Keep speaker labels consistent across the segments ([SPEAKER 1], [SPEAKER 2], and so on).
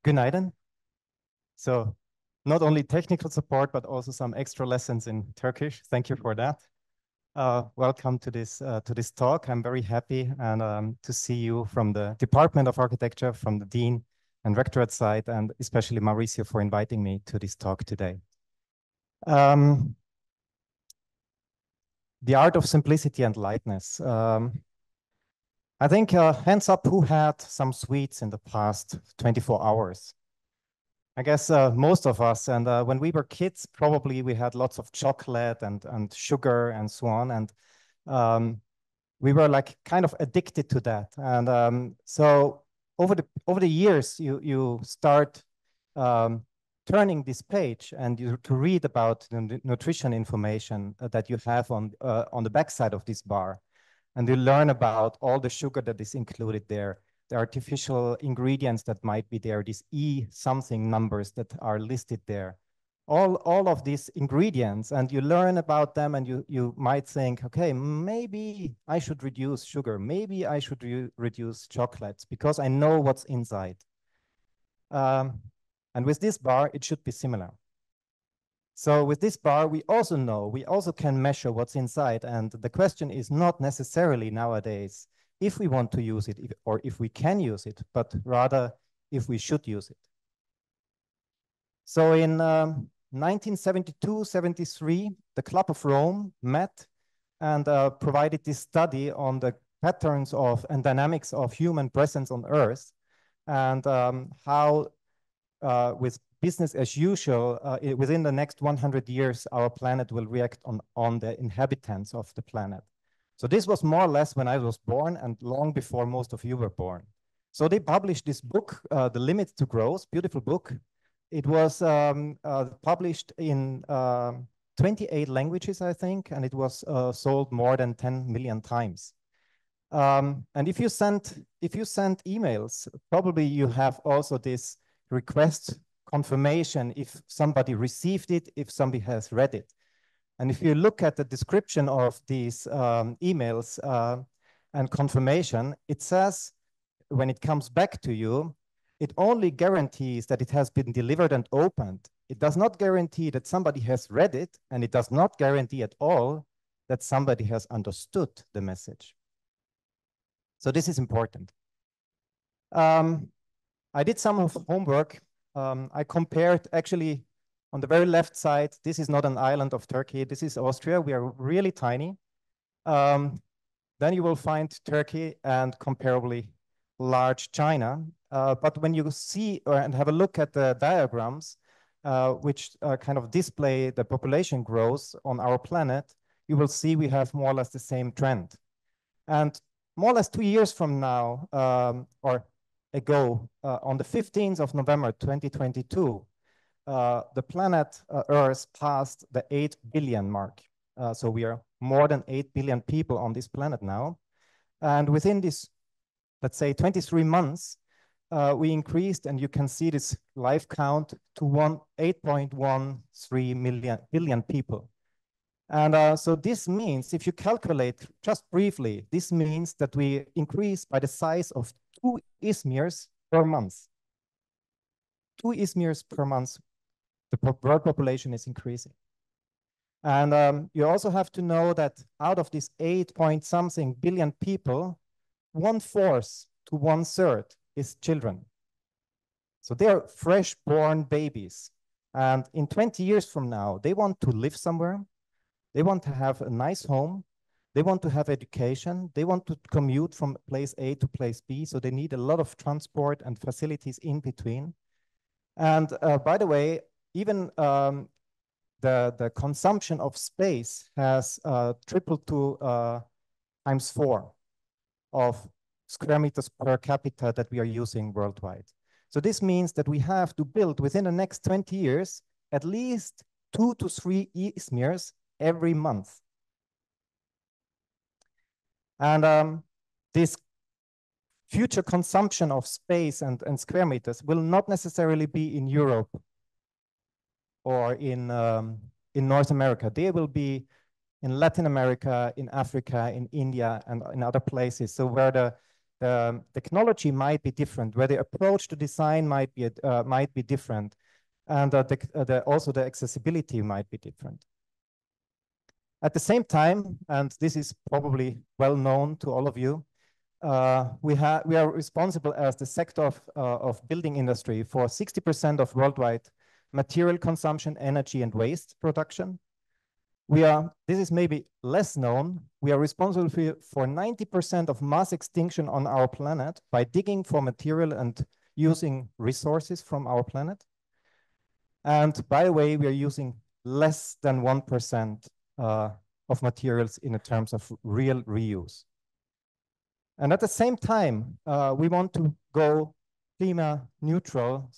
[SPEAKER 1] Günaydın. So, not only technical support, but also some extra lessons in Turkish. Thank you for that. Welcome to this talk. I'm very happy and to see you from the Department of Architecture, from the Dean and Rectorate side, and especially Mauricio for inviting me to this talk today. The art of simplicity and lightness. I think hands up who had some sweets in the past 24 hours. I guess most of us, and when we were kids, probably we had lots of chocolate and sugar and so on, and we were like kind of addicted to that. And so over the years, you start turning this page and to read about the nutrition information that you have on the backside of this bar, and you learn about all the sugar that is included there, the artificial ingredients that might be there, these something numbers that are listed there, all of these ingredients, and you learn about them, and you might think, okay, maybe I should reduce sugar, maybe I should reduce chocolates because I know what's inside. And with this bar, it should be similar. So with this bar, we also can measure what's inside, and the question is not necessarily nowadays if we want to use it or if we can use it, but rather if we should use it. So in 1972-73, the Club of Rome met and provided this study on the patterns of and dynamics of human presence on Earth, and how with business as usual, within the next 100 years, our planet will react on the inhabitants of the planet. So this was more or less when I was born and long before most of you were born. So they published this book, The Limits to Growth, beautiful book. It was published in 28 languages, I think, and it was sold more than 10 million times. And if you send emails, probably you have also this request confirmation if somebody received it, if somebody has read it. And if you look at the description of these emails and confirmation, it says when it comes back to you, it only guarantees that it has been delivered and opened. It does not guarantee that somebody has read it, and it does not guarantee at all that somebody has understood the message. So this is important. I did some of homework. I compared actually on the very left side, this is not an island of Turkey. This is Austria. We are really tiny. Then you will find Turkey and comparably large China. But when you see and have a look at the diagrams, which kind of display the population growth on our planet, you will see we have more or less the same trend. And more or less 2 years from now, or ago, on the 15th of November 2022, the planet Earth passed the 8 billion mark. So we are more than 8 billion people on this planet now. And within this, let's say 23 months, we increased, and you can see this life count to 8.13 billion people. And so this means, if you calculate just briefly, this means that we increase by the size of 2 Izmirs per month. 2 Izmirs per month, the world population is increasing. And you also have to know that out of these 8-point-something billion people, 1/4 to 1/3 is children. So they are fresh-born babies. And in 20 years from now, they want to live somewhere. They want to have a nice home. They want to have education. They want to commute from place A to place B. So they need a lot of transport and facilities in between. And by the way, even the consumption of space has tripled to ×4 of square meters per capita that we are using worldwide. So this means that we have to build within the next 20 years at least 2 to 3 Izmirs every month. And this future consumption of space and square meters will not necessarily be in Europe or in North America. They will be in Latin America, in Africa, in India, and in other places. So where the technology might be different, where the approach to design might be different, and also the accessibility might be different. At the same time, and this is probably well known to all of you, we are responsible as the sector of building industry for 60% of worldwide material consumption, energy, and waste production. This is maybe less known, we are responsible for 90% of mass extinction on our planet by digging for material and using resources from our planet. And by the way, we are using less than 1% of materials in terms of real reuse. And at the same time, we want to go climate neutral,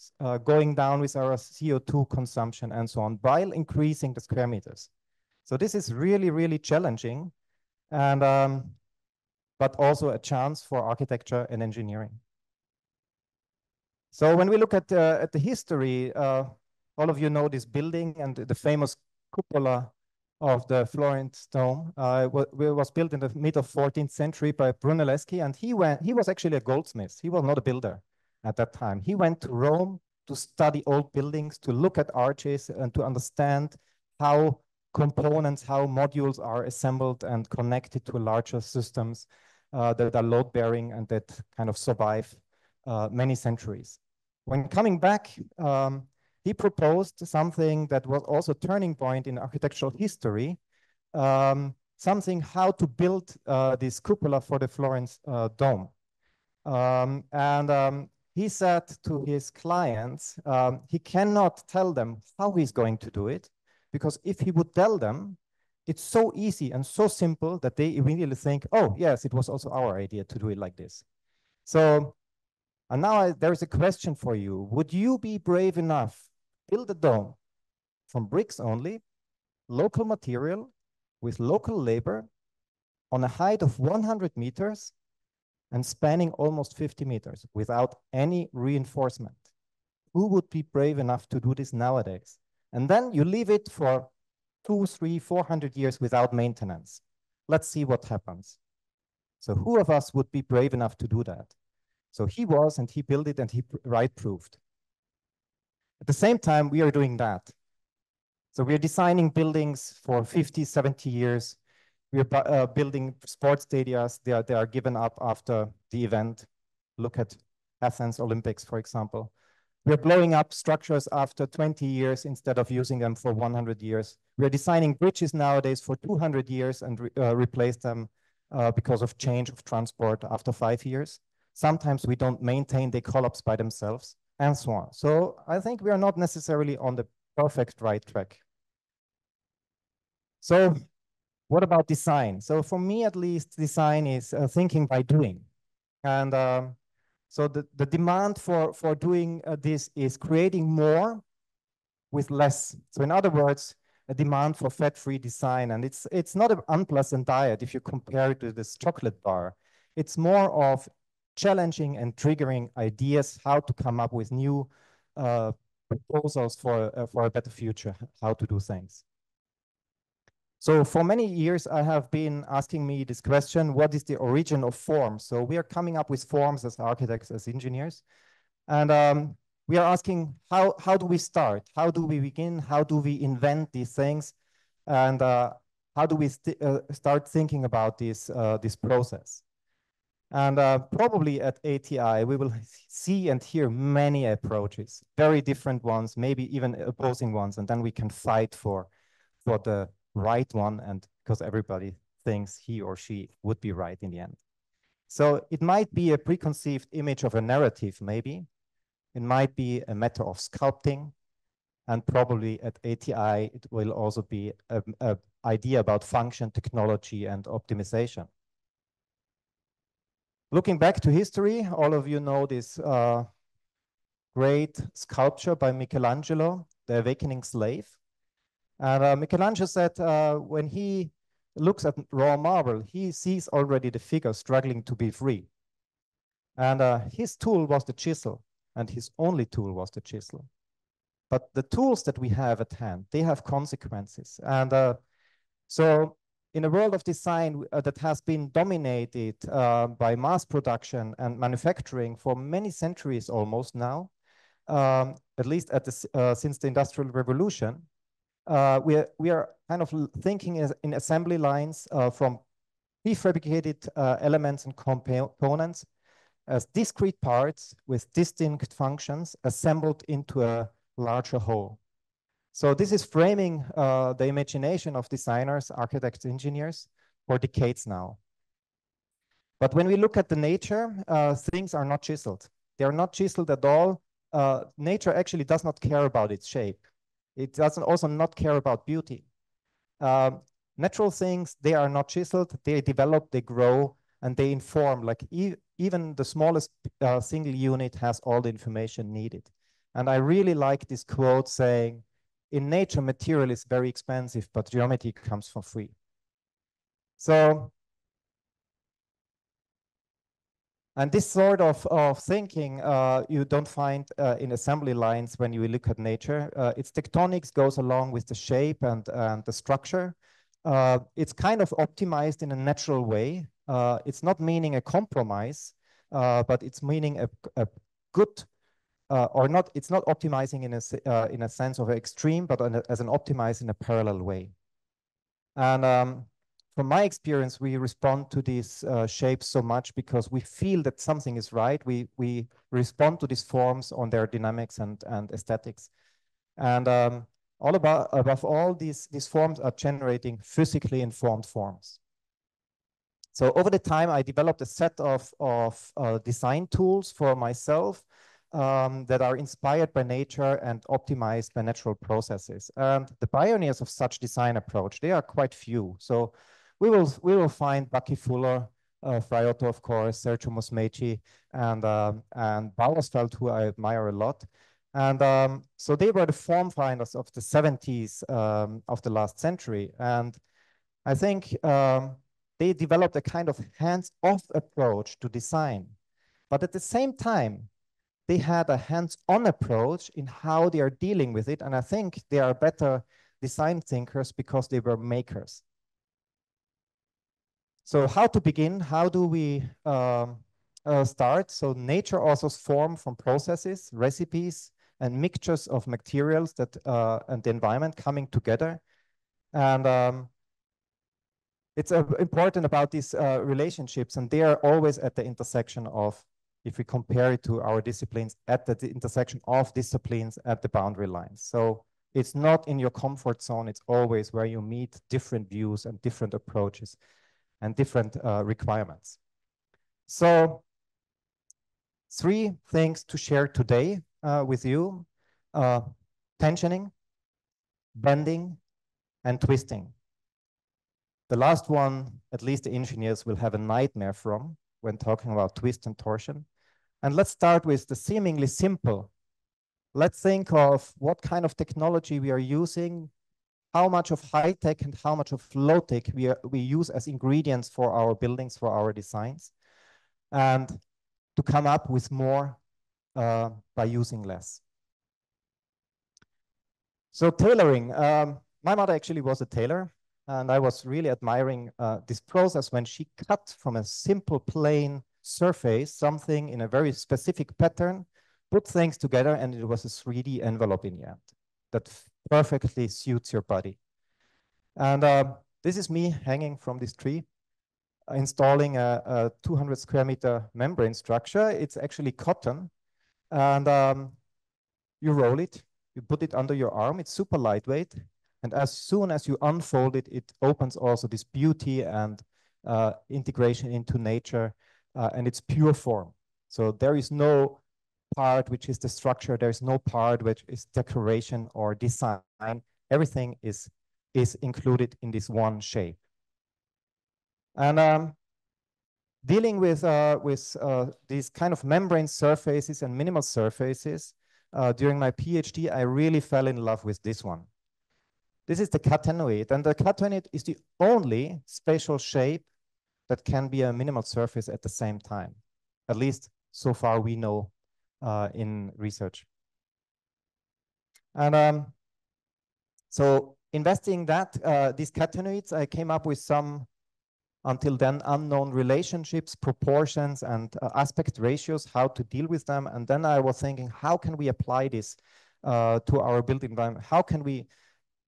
[SPEAKER 1] going down with our CO2 consumption and so on, while increasing the square meters. So this is really, really challenging, and but also a chance for architecture and engineering. So when we look at the history, all of you know this building and the famous cupola of the Florence Dome. It was built in the mid of 14th century by Brunelleschi, and he was actually a goldsmith. He was not a builder at that time. He went to Rome to study old buildings, to look at arches, and to understand how components, how modules are assembled and connected to larger systems that are load-bearing and that kind of survive many centuries. When coming back, he proposed something that was also a turning point in architectural history, something how to build this cupola for the Florence Dome. He said to his clients, he cannot tell them how he's going to do it, because if he would tell them, it's so easy and so simple that they immediately think, oh, yes, it was also our idea to do it like this. So, and now there's a question for you. Would you be brave enough to build a dome from bricks only, local material, with local labor, on a height of 100 meters and spanning almost 50 meters without any reinforcement? Who would be brave enough to do this nowadays? And then you leave it for 200, 300, 400 years without maintenance. Let's see what happens. So who of us would be brave enough to do that? So he was, and he built it, and he right-proofed. At the same time, we are doing that. So we are designing buildings for 50, 70 years. We are building sports stadiums. They are given up after the event. Look at Athens Olympics, for example. We're blowing up structures after 20 years instead of using them for 100 years. We're designing bridges nowadays for 200 years and replace them because of change of transport after 5 years. Sometimes we don't maintain, they collapse by themselves, and so on. So I think we are not necessarily on the perfect right track. So what about design? So for me, at least, design is thinking by doing. And so the demand for doing this is creating more with less. So in other words, a demand for fat-free design. And it's not an unpleasant diet if you compare it to this chocolate bar. It's more of challenging and triggering ideas, how to come up with new proposals for a better future, how to do things. So for many years, I have been asking me this question, what is the origin of forms? So we are coming up with forms as architects, as engineers. And we are asking, how do we start? How do we begin? How do we invent these things? And how do we start thinking about this process? And probably at ATI, we will see and hear many approaches, very different ones, maybe even opposing ones. And then we can fight for the right one, and because everybody thinks he or she would be right in the end. So it might be a preconceived image of a narrative, maybe. It might be a matter of sculpting, and probably at ATI, it will also be an idea about function, technology, and optimization. Looking back to history, all of you know this great sculpture by Michelangelo, The Awakening Slave. And Michelangelo said when he looks at raw marble, he sees already the figure struggling to be free. And his tool was the chisel, and his only tool was the chisel. But the tools that we have at hand, they have consequences. And so in a world of design that has been dominated by mass production and manufacturing for many centuries almost now, at least since the Industrial Revolution, we are kind of thinking in assembly lines from prefabricated elements and components as discrete parts with distinct functions assembled into a larger whole. So this is framing the imagination of designers, architects, engineers for decades now. But when we look at the nature, things are not chiseled. They are not chiseled at all. Nature actually does not care about its shape. It doesn't also not care about beauty. Natural things, they are not chiseled. They develop, they grow, and they inform. Like even the smallest single unit has all the information needed. And I really like this quote saying, in nature, material is very expensive, but geometry comes for free. So, and this sort of thinking you don't find in assembly lines when you look at nature. Its tectonics goes along with the shape and the structure. It's kind of optimized in a natural way. It's not meaning a compromise, but it's meaning a good or not. It's not optimizing in a sense of extreme, but as an optimize in a parallel way. And from my experience, we respond to these shapes so much because we feel that something is right. We respond to these forms on their dynamics and aesthetics. And above all, these forms are generating physically informed forms. So over the time, I developed a set of design tools for myself that are inspired by nature and optimized by natural processes. And the pioneers of such design approach, they are quite few. So we will find Bucky Fuller, Friotto, of course, Sergio Musmeci, and Bauersfeld, who I admire a lot. And so they were the form finders of the 70s of the last century. And I think they developed a kind of hands-off approach to design. But at the same time, they had a hands-on approach in how they are dealing with it. And I think they are better design thinkers because they were makers. So how to begin? How do we start? So nature also forms from processes, recipes, and mixtures of materials that and the environment coming together. And it's important about these relationships, and they are always at the intersection of, if we compare it to our disciplines, at the intersection of disciplines at the boundary lines. So it's not in your comfort zone, it's always where you meet different views and different approaches and different requirements. So 3 things to share today with you: tensioning, bending, and twisting. The last one, at least the engineers will have a nightmare from when talking about twist and torsion. And let's start with the seemingly simple. Let's think of what kind of technology we are using, how much of high tech and how much of low tech we use as ingredients for our buildings, for our designs, and to come up with more by using less. So tailoring. My mother actually was a tailor, and I was really admiring this process when she cut from a simple plain surface something in a very specific pattern, put things together, and it was a 3D envelope in the end that perfectly suits your body. And this is me hanging from this tree, installing a 200 square meter membrane structure. It's actually cotton, and you roll it, you put it under your arm. It's super lightweight. And as soon as you unfold it, it opens also this beauty and integration into nature, and it's pure form. So there is no part which is the structure. There is no part which is decoration or design. Everything is included in this one shape. And dealing with these kind of membrane surfaces and minimal surfaces, during my PhD, I really fell in love with this one. This is the catenoid, and the catenoid is the only spatial shape that can be a minimal surface at the same time. At least so far we know in research. And so investing that these catenoids, I came up with some until then unknown relationships, proportions, and aspect ratios, how to deal with them. And then I was thinking, how can we apply this to our built environment? How can we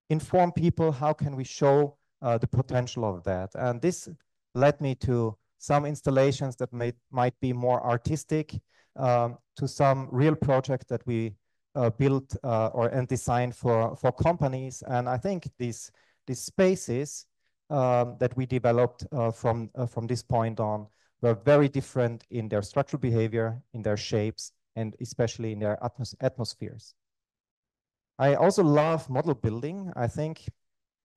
[SPEAKER 1] inform people? How can we show the potential of that? And this led me to some installations that might be more artistic, to some real projects that we built and designed for companies. And I think these spaces that we developed from this point on were very different in their structural behavior, in their shapes, and especially in their atmospheres. I also love model building. I think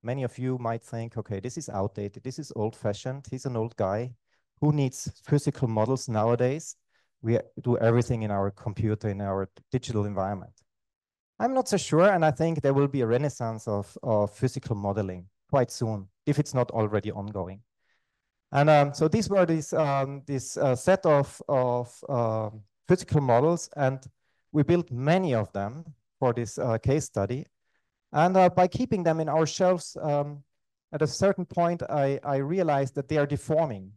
[SPEAKER 1] many of you might think, okay, this is outdated, this is old-fashioned, he's an old guy. Who needs physical models nowadays? We do everything in our computer, in our digital environment. I'm not so sure, and I think there will be a renaissance of physical modeling quite soon, if it's not already ongoing. And so these were this set of physical models, and we built many of them for this case study. And by keeping them in our shelves, at a certain point, I realized that they are deforming.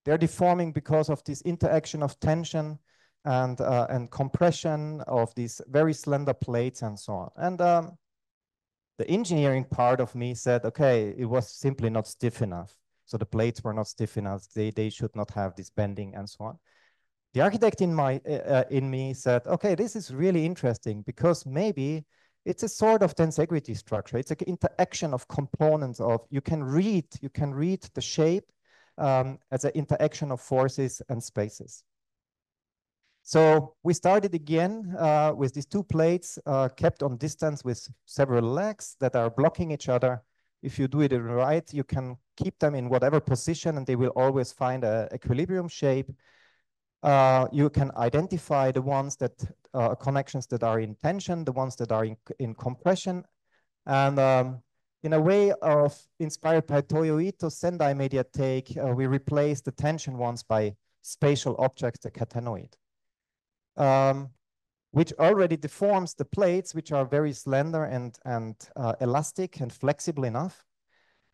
[SPEAKER 1] They're deforming because of this interaction of tension and compression of these very slender plates and so on. And the engineering part of me said, okay, it was simply not stiff enough. So the plates were not stiff enough. They should not have this bending and so on. The architect in me said, okay, this is really interesting because maybe it's a sort of tensegrity structure. It's an interaction of components of, you can read the shape as an interaction of forces and spaces. So we started again with these two plates kept on distance with several legs that are blocking each other. If you do it right, you can keep them in whatever position and they will always find an equilibrium shape. You can identify the ones that connections that are in tension, the ones that are in compression. And in a way of inspired by Toyo Ito's Sendai mediatek, we replaced the tension ones by spatial objects, the catenoid, which already deforms the plates, which are very slender and elastic and flexible enough,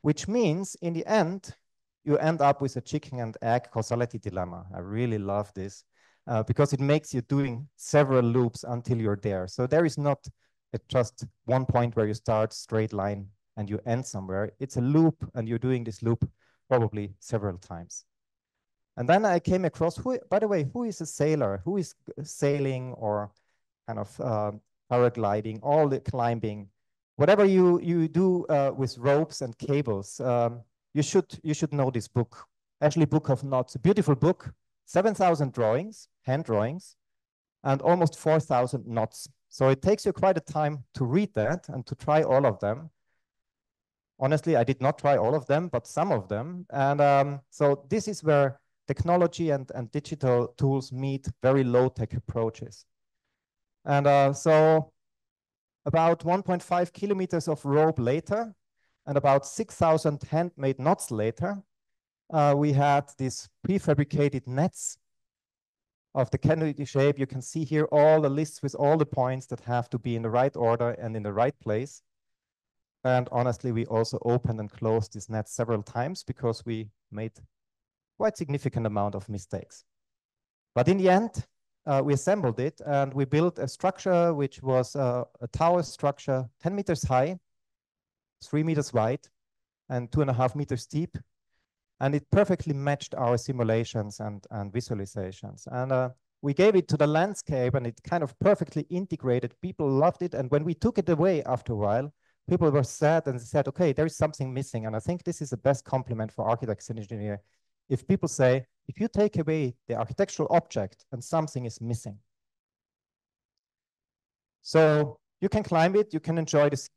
[SPEAKER 1] which means in the end, you end up with a chicken and egg causality dilemma. I really love this because it makes you doing several loops until you're there. So there is not just one point where you start straight line and you end somewhere. It's a loop and you're doing this loop probably several times. And then I came across, by the way, who is a sailor? Who is sailing or kind of paragliding, all the climbing? Whatever you do with ropes and cables, you should know this book, Ashley Book of Knots, a beautiful book, 7,000 drawings, hand drawings, and almost 4,000 knots. So it takes you quite a time to read that and to try all of them. Honestly, I did not try all of them, but some of them. And so this is where technology and digital tools meet very low-tech approaches. And so about 1.5 kilometers of rope later, and about 6,000 handmade knots later, we had these prefabricated nets of the canopy shape. You can see here all the lists with all the points that have to be in the right order and in the right place. And honestly, we also opened and closed this net several times because we made quite significant amount of mistakes. But in the end, we assembled it and we built a structure which was a tower structure, 10 meters high, 3 meters wide, and 2.5 meters deep. And it perfectly matched our simulations and visualizations. And we gave it to the landscape and it kind of perfectly integrated. People loved it. And when we took it away after a while, people were sad and said, okay, there is something missing. And I think this is the best compliment for architects and engineers. If people say, if you take away the architectural object and something is missing. So you can climb it, you can enjoy this.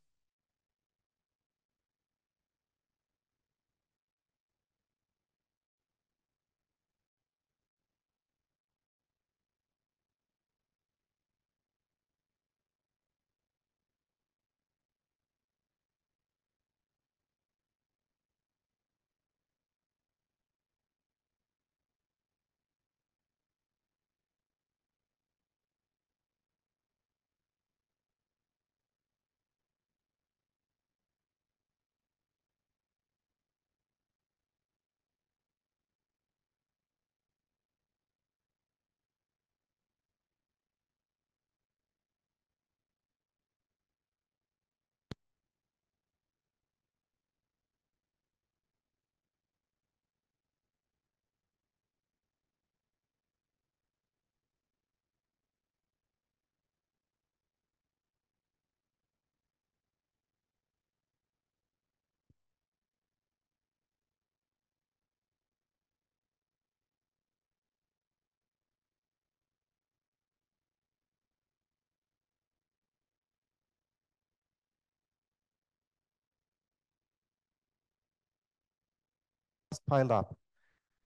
[SPEAKER 1] piled up.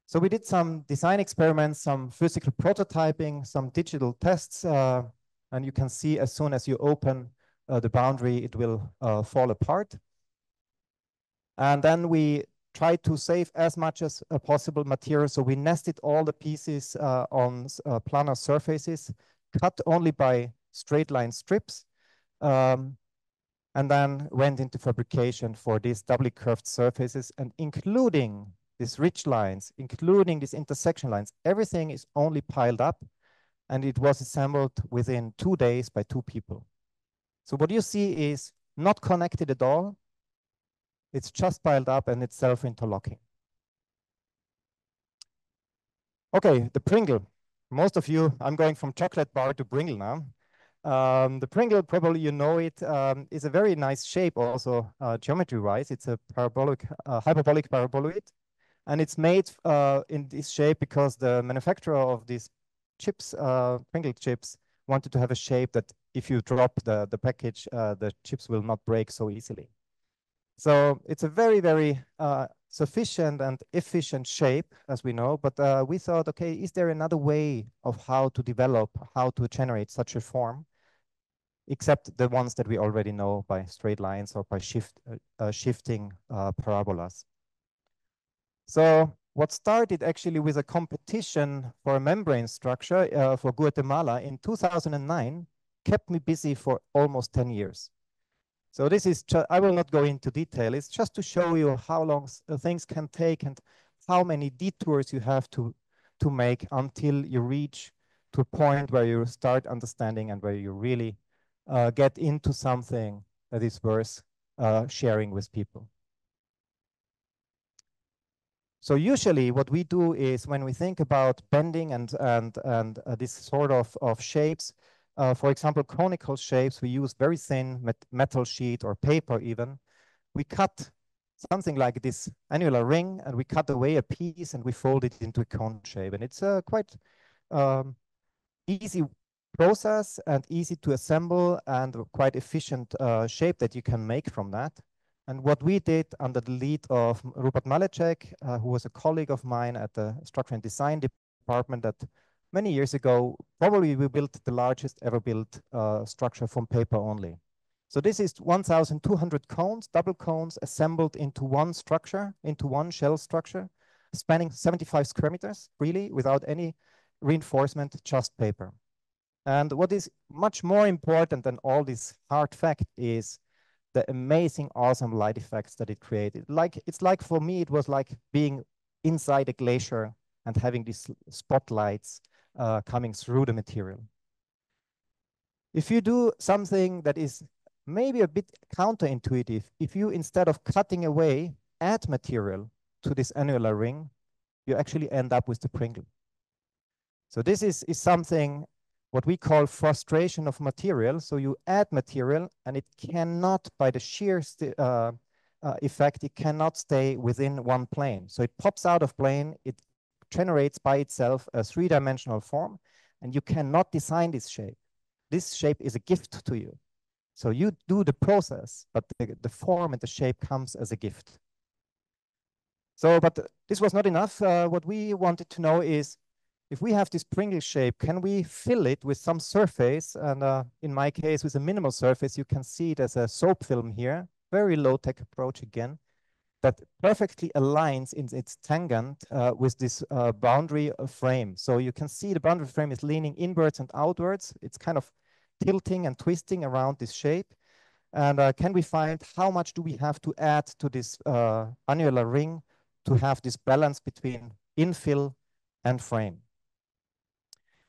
[SPEAKER 1] So we did some design experiments, some physical prototyping, some digital tests, and you can see as soon as you open the boundary, it will fall apart. And then we tried to save as much as possible material. So we nested all the pieces on planar surfaces, cut only by straight line strips, and then went into fabrication for these doubly curved surfaces, and including these ridge lines, including these intersection lines, everything is only piled up, and it was assembled within 2 days by 2 people. So what you see is not connected at all. It's just piled up and it's self-interlocking. Okay, the Pringle. Most of you, I'm going from chocolate bar to Pringle now. The Pringle, probably you know it, is a very nice shape also geometry-wise. It's a parabolic, hyperbolic paraboloid. And it's made in this shape because the manufacturer of these chips, Pringle chips, wanted to have a shape that if you drop the package, the chips will not break so easily. So it's a very, very sufficient and efficient shape, as we know, but we thought, okay, is there another way of how to develop, how to generate such a form, except the ones that we already know by straight lines or by shifting parabolas. So what started actually with a competition for a membrane structure for Guatemala in 2009 kept me busy for almost 10 years. So this is, I will not go into detail. It's just to show you how long things can take and how many detours you have to make until you reach to a point where you start understanding and where you really get into something that is worth sharing with people. So usually what we do is when we think about bending and this sort of shapes, for example, conical shapes, we use very thin metal sheet or paper even. We cut something like this annular ring and we cut away a piece and we fold it into a cone shape. And it's a quite easy process and easy to assemble and quite efficient shape that you can make from that. And what we did under the lead of Rupert Malecek, who was a colleague of mine at the Structure and Design department, that many years ago, probably we built the largest ever built structure from paper only. So this is 1,200 cones, double cones, assembled into one structure, into one shell structure, spanning 75 square meters, really, without any reinforcement, just paper. And what is much more important than all this hard fact is the amazing, awesome light effects that it created. It's like, for me, it was like being inside a glacier and having these spotlights coming through the material. If you do something that is maybe a bit counterintuitive, if you, instead of cutting away, add material to this annular ring, you actually end up with the Pringle. So this is something what we call frustration of material. So you add material and it cannot, by the shear effect, it cannot stay within one plane. So it pops out of plane, it generates by itself a 3-dimensional form, and you cannot design this shape. This shape is a gift to you. So you do the process, but the form and the shape comes as a gift. So, but this was not enough. What we wanted to know is, if we have this Pringle shape, can we fill it with some surface? And in my case, with a minimal surface, you can see it as a soap film here, very low-tech approach again, that perfectly aligns in its tangent with this boundary frame. So you can see the boundary frame is leaning inwards and outwards. It's kind of tilting and twisting around this shape. And can we find how much do we have to add to this annular ring to have this balance between infill and frame?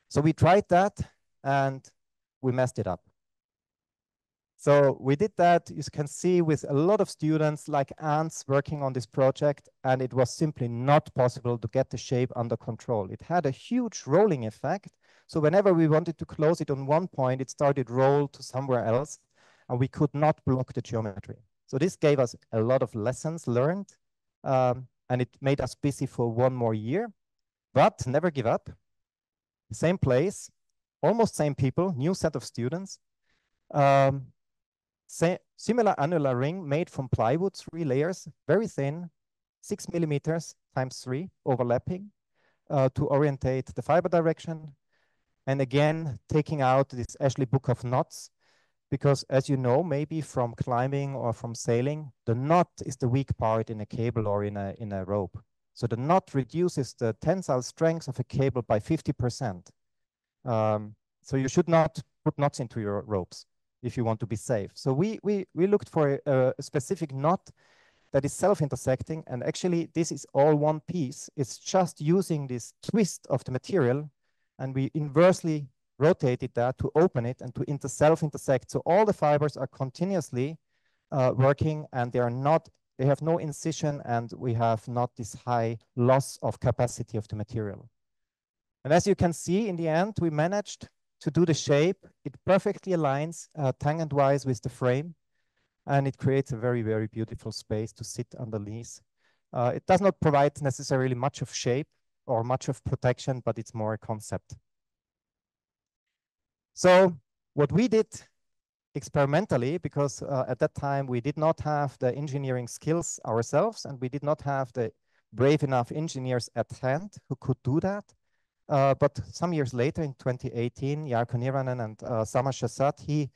[SPEAKER 1] So we tried that and we messed it up. So we did that, you can see, with a lot of students like ants working on this project, and it was simply not possible to get the shape under control. It had a huge rolling effect. So whenever we wanted to close it on one point, it started roll to somewhere else, and we could not block the geometry. So this gave us a lot of lessons learned, and it made us busy for 1 more year, but never give up. Same place, almost same people, new set of students. Similar annular ring made from plywood, 3 layers, very thin, 6 millimeters, times 3 overlapping to orientate the fiber direction. And again, taking out this Ashley book of knots, because as you know, maybe from climbing or from sailing, the knot is the weak part in a cable or in a rope. So the knot reduces the tensile strength of a cable by 50%. So you should not put knots into your ropes if you want to be safe. So we looked for a specific knot that is self-intersecting, and actually this is all one piece. It's just using this twist of the material, and we inversely rotated that to open it and to self-intersect. So all the fibers are continuously working, and they have no incision, and we have not this high loss of capacity of the material. And as you can see, in the end, we managed to do the shape. It perfectly aligns tangent-wise with the frame, and it creates a very, very beautiful space to sit underneath. It does not provide necessarily much of shape or much of protection, but it's more a concept. So what we did experimentally, because at that time we did not have the engineering skills ourselves, and we did not have the brave enough engineers at hand who could do that. But some years later, in 2018, Jarkko Niranen and Sama Shasat,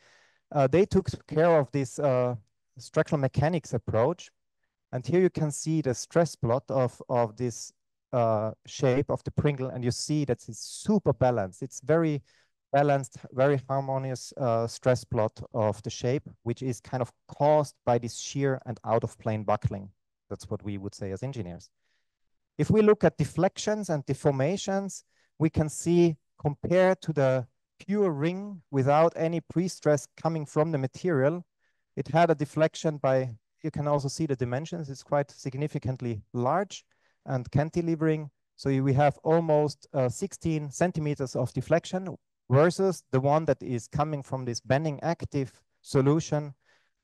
[SPEAKER 1] they took care of this structural mechanics approach. And here you can see the stress plot of this shape of the Pringle, and you see that it's super balanced. It's very balanced, very harmonious stress plot of the shape, which is kind of caused by this shear and out of plane buckling. That's what we would say as engineers. If we look at deflections and deformations, we can see, compared to the pure ring without any pre-stress coming from the material, it had a deflection by, you can also see the dimensions, it's quite significantly large and cantilevering. So we have almost 16 centimeters of deflection versus the one that is coming from this bending active solution,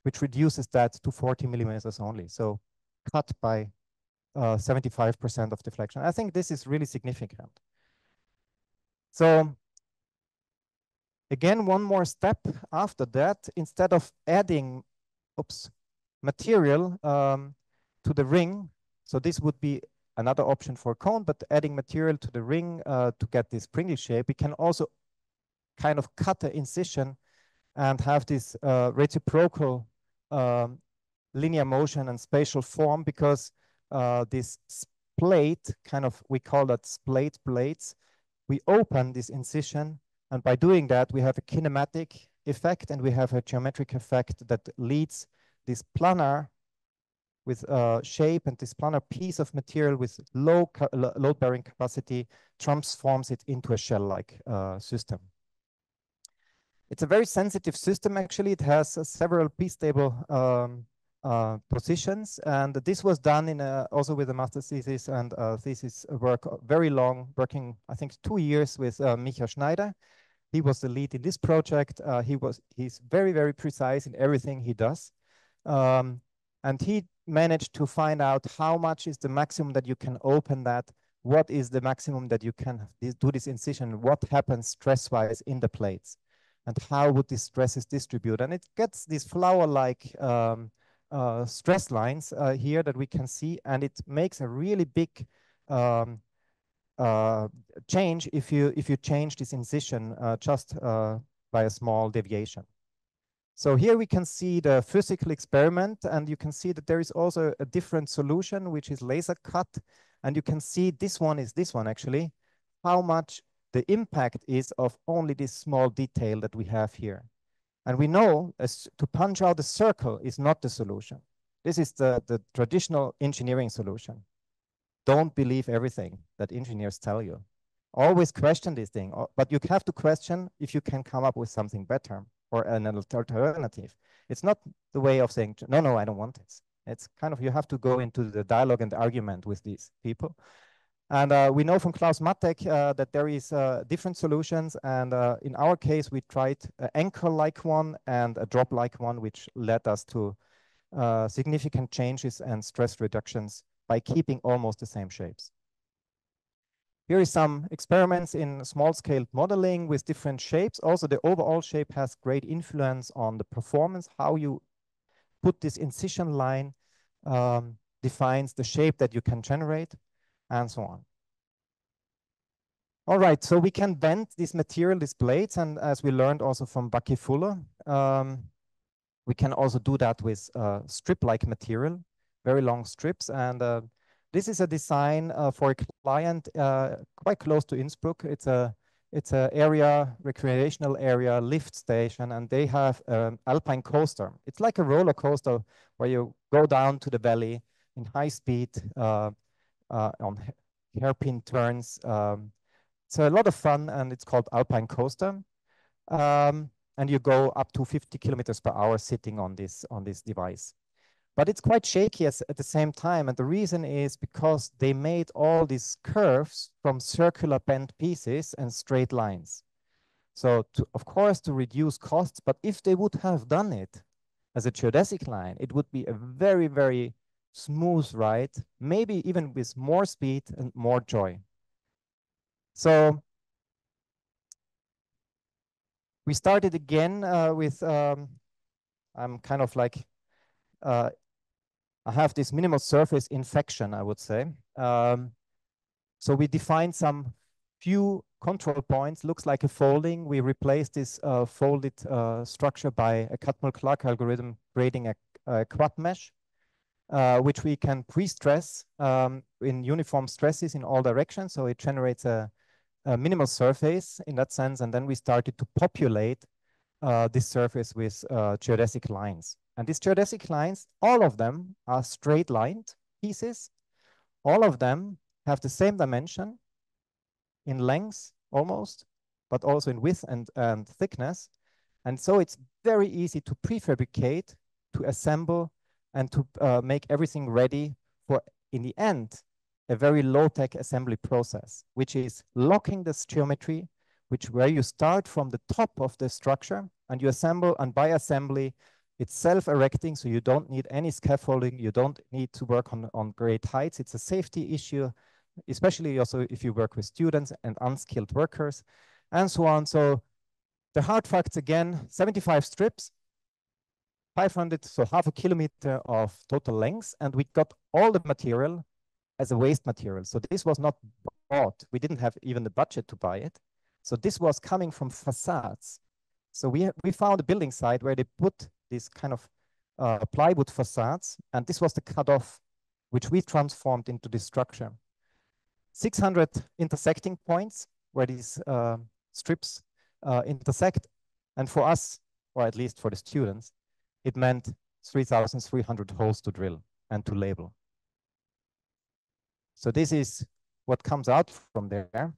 [SPEAKER 1] which reduces that to 40 millimeters only. So cut by 75% of deflection. I think this is really significant. So again, one more step after that, instead of adding material to the ring, so this would be another option for cone, but adding material to the ring to get this Pringle shape, we can also kind of cut the incision and have this reciprocal linear motion and spatial form, because this plate, we call that splayed plates, we open this incision, and by doing that, we have a kinematic effect and we have a geometric effect that leads this planar with shape and this planar piece of material with low load-bearing capacity transforms it into a shell-like system. It's a very sensitive system, actually. It has several p-stable positions, and this was done also with a master's thesis and thesis work, very long, working, I think, 2 years with Micha Schneider. He was the lead in this project. He's very, very precise in everything he does. And he managed to find out how much is the maximum that you can open that, what is the maximum that you can do this incision, what happens stress-wise in the plates, and how would these stresses distribute. And it gets these flower-like stress lines here that we can see, and it makes a really big change if you change this incision just by a small deviation. So here we can see the physical experiment, and you can see that there is also a different solution, which is laser cut. And you can see this one actually, how much the impact is of only this small detail that we have here. And we know to punch out a circle is not the solution. This is the traditional engineering solution. Don't believe everything that engineers tell you. Always question this thing, but you have to question if you can come up with something better or an alternative. It's not the way of saying, no, I don't want this. It's kind of, you have to go into the dialogue and argument with these people. And we know from Klaus Mattek that there is different solutions. And in our case, we tried an anchor-like one and a drop-like one, which led us to significant changes and stress reductions by keeping almost the same shapes. Here is some experiments in small-scale modeling with different shapes. Also, the overall shape has great influence on the performance. How you put this incision line defines the shape that you can generate. and so on. All right, so we can bend this material, these plates, and as we learned also from Bucky Fuller, we can also do that with strip-like material, very long strips. And this is a design for a client quite close to Innsbruck. It's a area, recreational area, lift station, and they have an alpine coaster. It's like a roller coaster where you go down to the valley in high speed on hairpin turns. It's a lot of fun, and it's called Alpine Coaster. And you go up to 50 kilometers per hour sitting on this device. But it's quite shaky at the same time, and the reason is because they made all these curves from circular bent pieces and straight lines. So of course, to reduce costs, but if they would have done it as a geodesic line, it would be a very, very smooth ride, maybe even with more speed and more joy. So we started again with, I'm kind of like, I have this minimal surface infection, I would say. So we defined some few control points, looks like a folding. We replaced this folded structure by a Catmull-Clark algorithm creating a quad mesh, which we can pre-stress in uniform stresses in all directions. So it generates a minimal surface in that sense. And then we started to populate this surface with geodesic lines. And these geodesic lines, all of them are straight lined pieces. All of them have the same dimension in length almost, but also in width and thickness. And so it's very easy to prefabricate, to assemble, and to make everything ready for, in the end, a very low-tech assembly process, which is locking this geometry, where you start from the top of the structure and you assemble, and by assembly, it's self-erecting, so you don't need any scaffolding, you don't need to work on great heights. It's a safety issue, especially also if you work with students and unskilled workers and so on. So the hard facts again, 75 strips, 500, so half a kilometer of total length, and we got all the material as a waste material. So this was not bought. We didn't have even the budget to buy it. So this was coming from facades. So we found a building site where they put this kind of plywood facades, and this was the cutoff, which we transformed into this structure. 600 intersecting points where these strips intersect. And for us, or at least for the students, it meant 3,300 holes to drill and to label. So this is what comes out from there.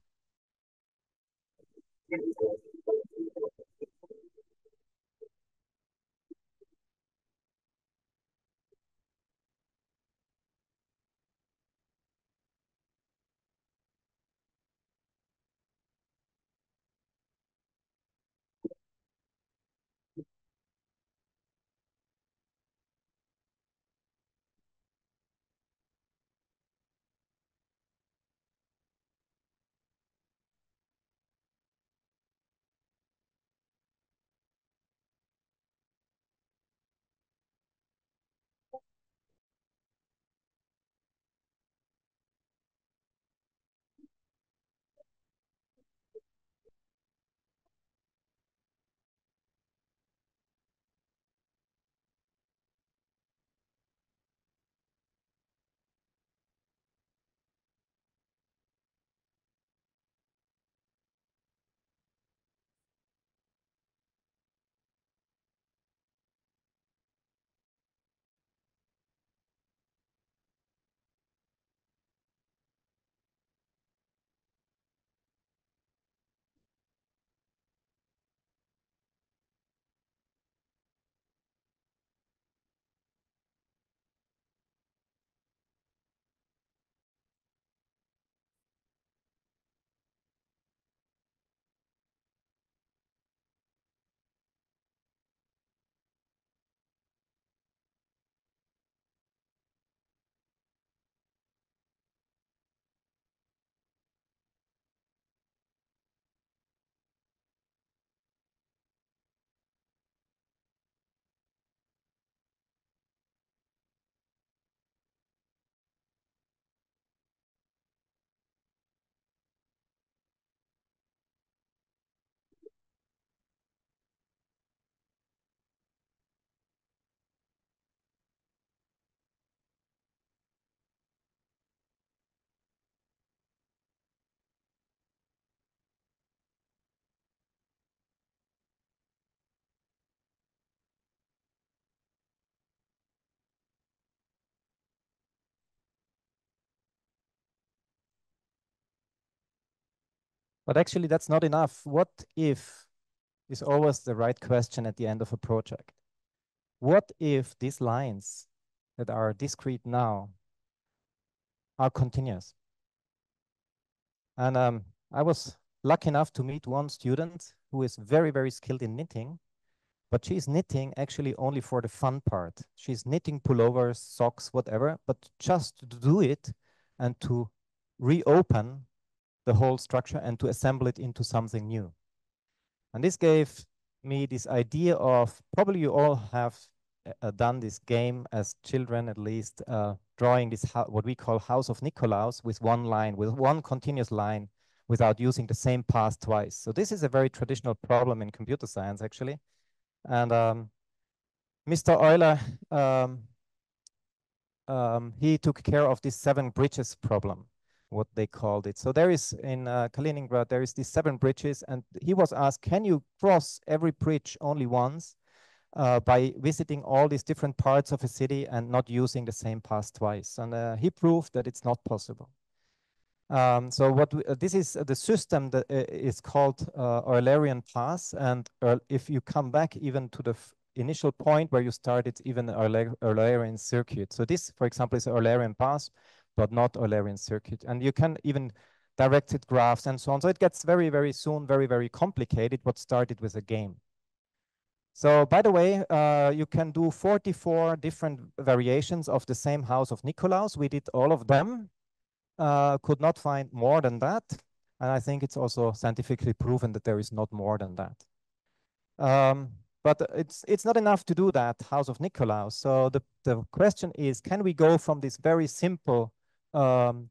[SPEAKER 1] But actually, that's not enough. What if is always the right question at the end of a project. What if these lines that are discrete now are continuous? And I was lucky enough to meet one student who is very, very skilled in knitting, but she's knitting actually only for the fun part. She's knitting pullovers, socks, whatever, but just to do it and to reopen the whole structure and to assemble it into something new. And this gave me this idea of, probably you all have done this game as children, at least, drawing this, what we call House of Nikolaus, with one line, with one continuous line, without using the same path twice. So this is a very traditional problem in computer science, actually. And Mr. Euler, he took care of this 7 bridges problem, what they called it. So there is, in Kaliningrad, there is these 7 bridges, and he was asked, can you cross every bridge only once by visiting all these different parts of a city and not using the same path twice? And he proved that it's not possible. So what this is the system that is called Eulerian path, and if you come back even to the initial point where you started, even Eulerian circuit. So this, for example, is Eulerian path, but not Eulerian circuit. And you can even directed graphs and so on. So it gets very, very soon, very, very complicated, what started with a game. So by the way, you can do 44 different variations of the same House of Nikolaus. We did all of them, could not find more than that. And I think it's also scientifically proven that there is not more than that. But it's not enough to do that, House of Nikolaus. So the question is, can we go from this very simple quad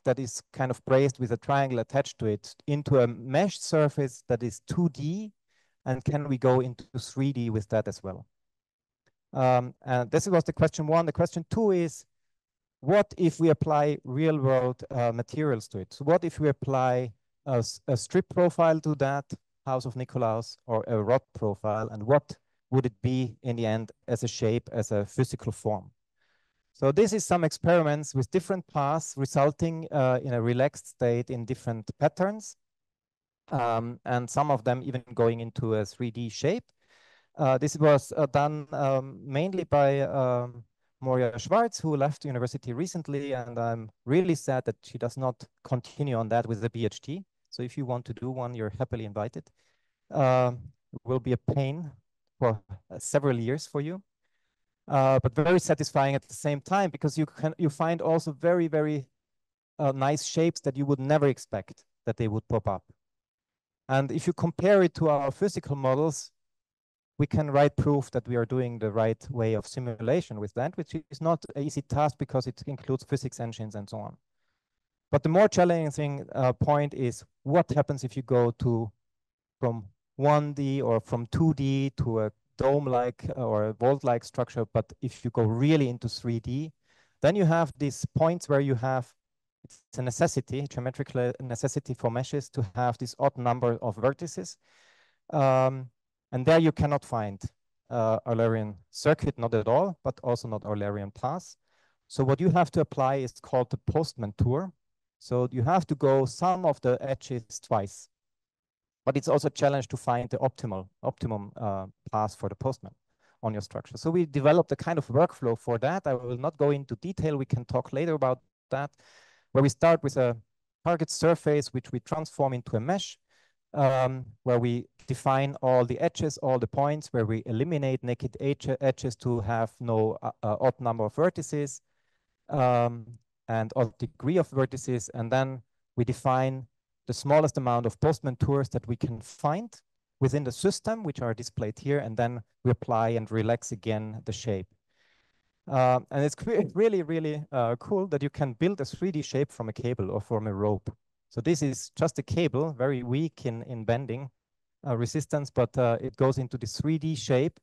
[SPEAKER 1] that is kind of braced with a triangle attached to it into a mesh surface that is 2D, and can we go into 3D with that as well? And this was the question 1. The question 2 is, what if we apply real world materials to it? So what if we apply a strip profile to that House of Nikolaus, or a rod profile, and what would it be in the end as a shape, as a physical form? So this is some experiments with different paths resulting in a relaxed state in different patterns, and some of them even going into a 3D shape. This was done mainly by Moria Schwarz, who left university recently, and I'm really sad that she does not continue on that with the PhD. So if you want to do one, you're happily invited. It will be a pain for several years for you. But very satisfying at the same time, because you find also very, very nice shapes that you would never expect that they would pop up. And if you compare it to our physical models, we can write proof that we are doing the right way of simulation with that, which is not an easy task because it includes physics engines and so on. But the more challenging point is, what happens if you go from 1D or from 2D to a dome-like or a vault-like structure, but if you go really into 3D, then you have these points where you have, it's a necessity, geometrical necessity for meshes to have this odd number of vertices. And there you cannot find Eulerian circuit, not at all, but also not Eulerian path. So what you have to apply is called the Postman tour. So you have to go some of the edges twice. But it's also a challenge to find the optimum path for the postman on your structure. So we developed a kind of workflow for that. I will not go into detail. We can talk later about that, where we start with a target surface, which we transform into a mesh, where we define all the edges, all the points, where we eliminate naked edges to have no odd number of vertices and odd degree of vertices. And then we define the smallest amount of postman tours that we can find within the system, which are displayed here, and then we apply and relax again the shape. And it's really, really cool that you can build a 3D shape from a cable or from a rope. So this is just a cable, very weak in bending resistance, but it goes into this 3D shape,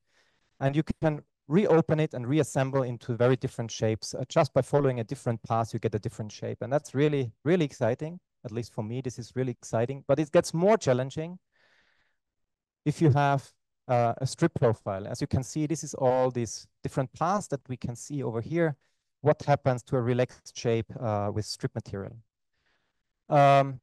[SPEAKER 1] and you can reopen it and reassemble into very different shapes. Just by following a different path, you get a different shape. And that's really, really exciting. At least for me, this is really exciting, but it gets more challenging if you have a strip profile. As you can see, this is all these different paths that we can see over here. What happens to a relaxed shape with strip material? Um,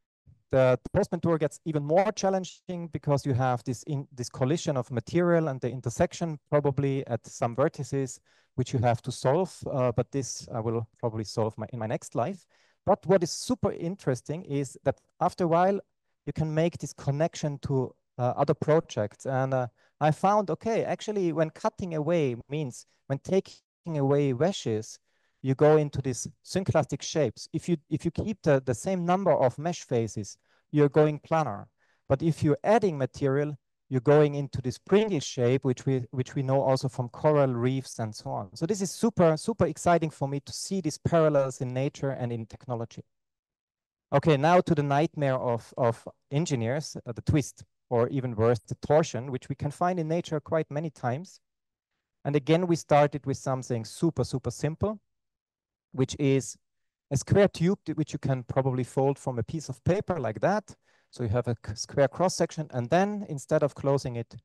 [SPEAKER 1] the postman tour gets even more challenging because you have this collision of material and the intersection probably at some vertices which you have to solve, but this I will probably solve in my next life. But what is super interesting is that after a while you can make this connection to other projects. And I found, okay, actually when cutting away means when taking away meshes, you go into these synclastic shapes. If you keep the same number of mesh faces, you're going planar. But if you're adding material, you're going into this springy shape, which we know also from coral reefs and so on. So this is super, super exciting for me to see these parallels in nature and in technology. Okay, now to the nightmare of engineers, the twist, or even worse, the torsion, which we can find in nature quite many times. And again, we started with something super, super simple, which is a square tube which you can probably fold from a piece of paper like that. So you have a square cross section, and then instead of closing it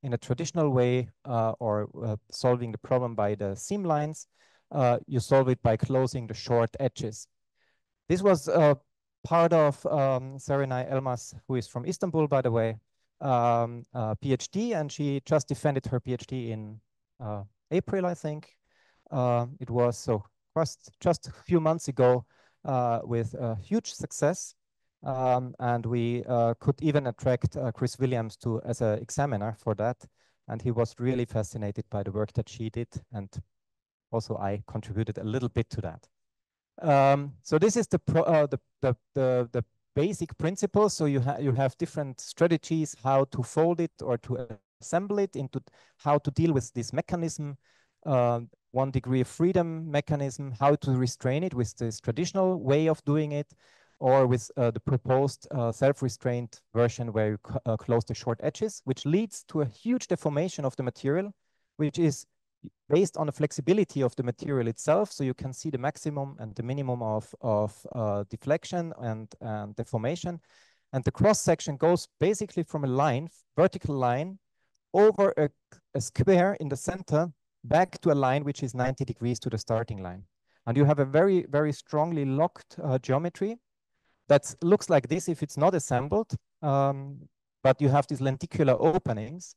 [SPEAKER 1] in a traditional way or solving the problem by the seam lines, you solve it by closing the short edges. This was part of Serenay Elmas, who is from Istanbul, by the way, PhD, and she just defended her PhD in April, I think. It was so just a few months ago with huge success. And we could even attract Chris Williams as an examiner for that. And he was really fascinated by the work that she did. And also I contributed a little bit to that. So this is the basic principle. So you have different strategies how to fold it or to assemble it into how to deal with this mechanism, 1 degree of freedom mechanism, how to restrain it with this traditional way of doing it, or with the proposed self-restrained version where you close the short edges, which leads to a huge deformation of the material, which is based on the flexibility of the material itself. So you can see the maximum and the minimum of deflection and deformation. And the cross section goes basically from a line, vertical line, over a square in the center, back to a line which is 90 degrees to the starting line. And you have a very, very strongly locked geometry that looks like this if it's not assembled, but you have these lenticular openings.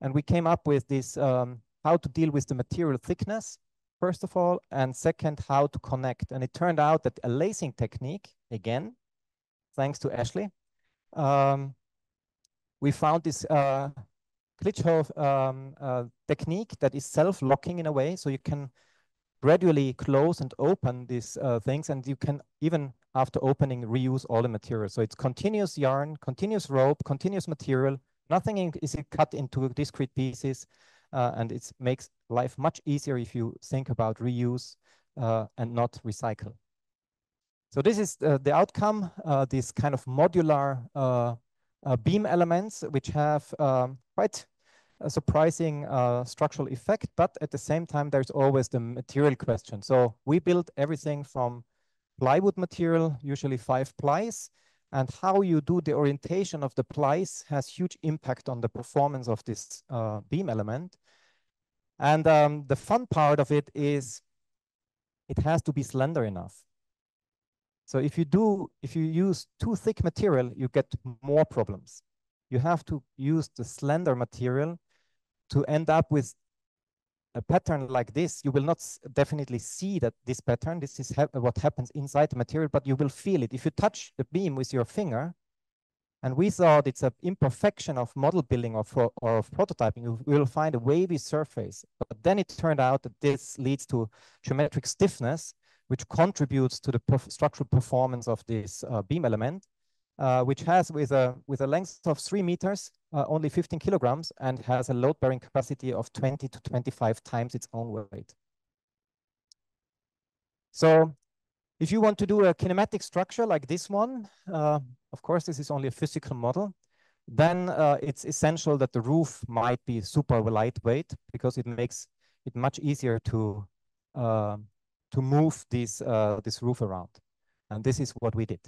[SPEAKER 1] And we came up with this how to deal with the material thickness, first of all, and second, how to connect. And it turned out that a lacing technique, again, thanks to Ashley, we found this Klitschko technique that is self-locking in a way, so you can gradually close and open these things, and you can even after opening reuse all the material. So it's continuous yarn, continuous rope, continuous material. Nothing is cut into discrete pieces, and it makes life much easier if you think about reuse and not recycle. So this is the outcome, these kind of modular beam elements, which have quite a surprising structural effect, but at the same time, there's always the material question. So we built everything from plywood material, usually 5 plies, and how you do the orientation of the plies has huge impact on the performance of this beam element. And the fun part of it is it has to be slender enough. So if you use too thick material, you get more problems. You have to use the slender material to end up with a pattern like this. You will not definitely see that this pattern, this is what happens inside the material, but you will feel it. If you touch the beam with your finger, and we thought it's an imperfection of model building or of prototyping, you will find a wavy surface. But then it turned out that this leads to geometric stiffness, which contributes to the structural performance of this beam element, which has with a length of 3 meters, only 15 kilograms, and has a load-bearing capacity of 20 to 25 times its own weight. So if you want to do a kinematic structure like this one, of course, this is only a physical model, then it's essential that the roof might be super lightweight because it makes it much easier to move this roof around. And this is what we did.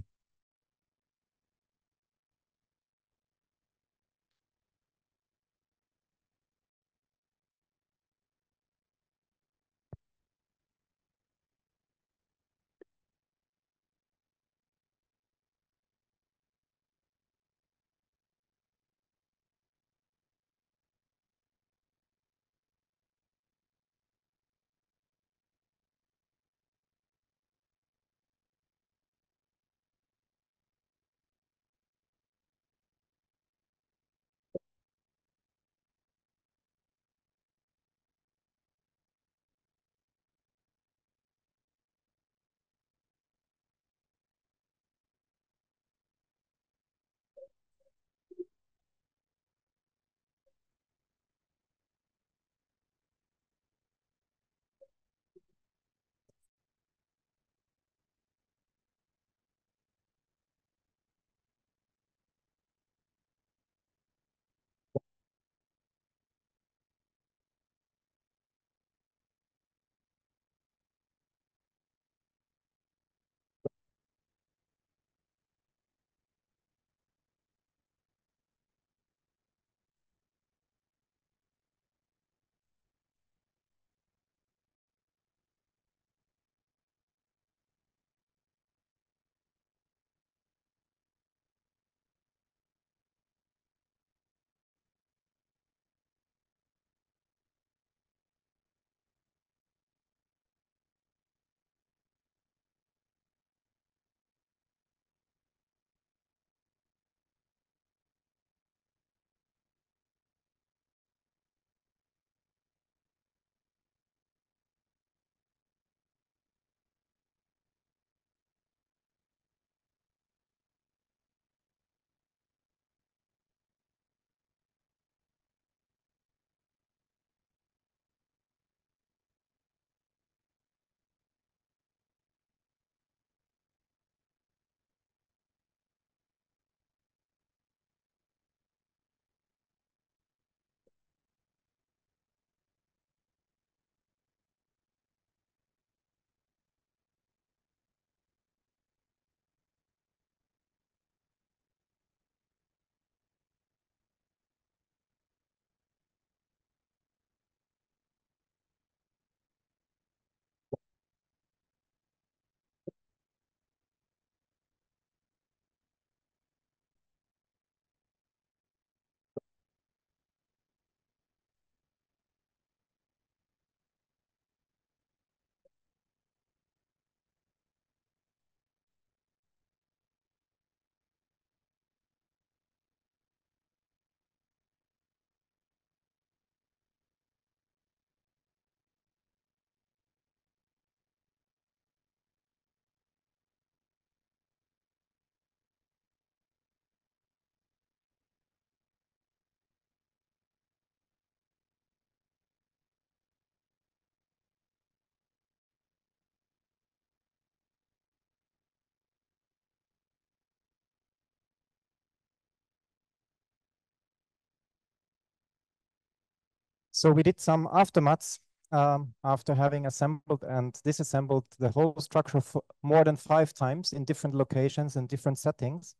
[SPEAKER 1] So we did some aftermaths after having assembled and disassembled the whole structure for more than 5 times in different locations and different settings.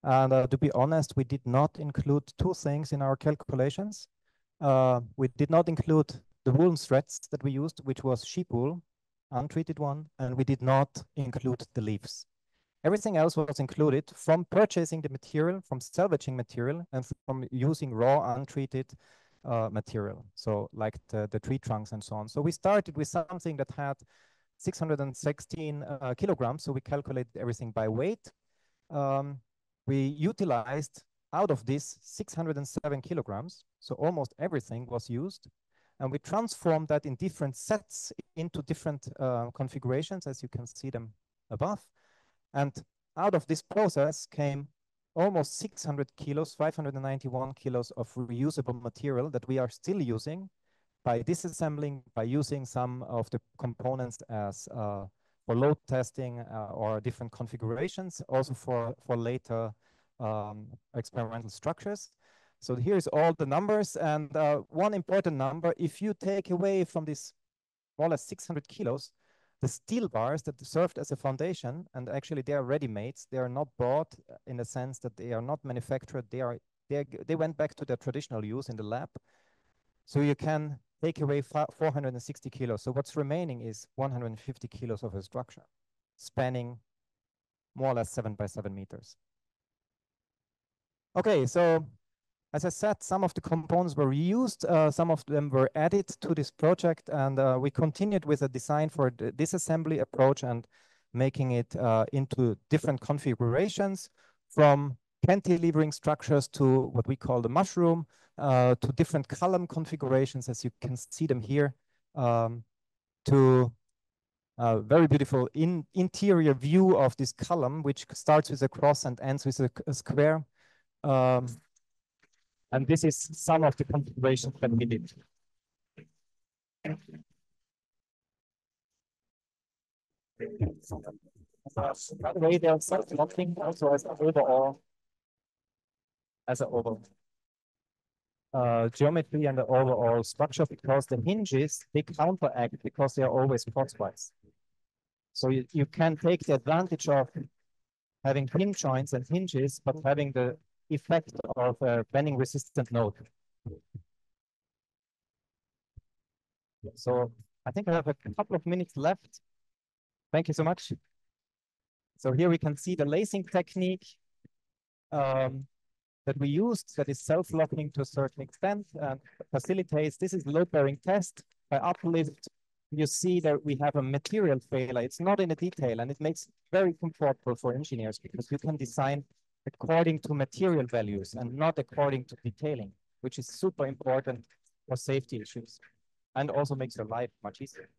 [SPEAKER 1] And to be honest, we did not include 2 things in our calculations. We did not include the woolen threads that we used, which was sheep wool, untreated one, and we did not include the leaves. Everything else was included from purchasing the material, from salvaging material, and from using raw, untreated material. So like the tree trunks and so on. So we started with something that had 616 kilograms. So we calculated everything by weight. We utilized out of this 607 kilograms. So almost everything was used. And we transformed that in different sets into different configurations, as you can see them above. And out of this process came almost 600 kilos, 591 kilos of reusable material that we are still using by disassembling, by using some of the components as for load testing or different configurations, also for later experimental structures. So here's all the numbers, and one important number, if you take away from this more or less 600 kilos, the steel bars that served as a foundation, and actually they are ready-made, they are not bought in the sense that they are not manufactured, they went back to their traditional use in the lab. So you can take away 460 kilos. So what's remaining is 150 kilos of a structure, spanning more or less 7 by 7 meters. Okay, so as I said, some of the components were reused, some of them were added to this project, and we continued with a design for the disassembly approach and making it into different configurations, from cantilevering structures to what we call the mushroom, to different column configurations, as you can see them here, to a very beautiful interior view of this column, which starts with a cross and ends with a square. And this is some of the configurations that we did. By the way, there's something also as an overall geometry and the overall structure, because the hinges, they counteract because they are always crosswise. So you can take the advantage of having pin joints and hinges, but having the effect of a bending resistant node. So I think I have a couple of minutes left. Thank you so much. So here we can see the lacing technique that we used, that is self-locking to a certain extent and facilitates. This is load-bearing test. By uplift, you see that we have a material failure. It's not in a detail, and it makes it very comfortable for engineers because you can design according to material values and not according to detailing, which is super important for safety issues and also makes your life much easier.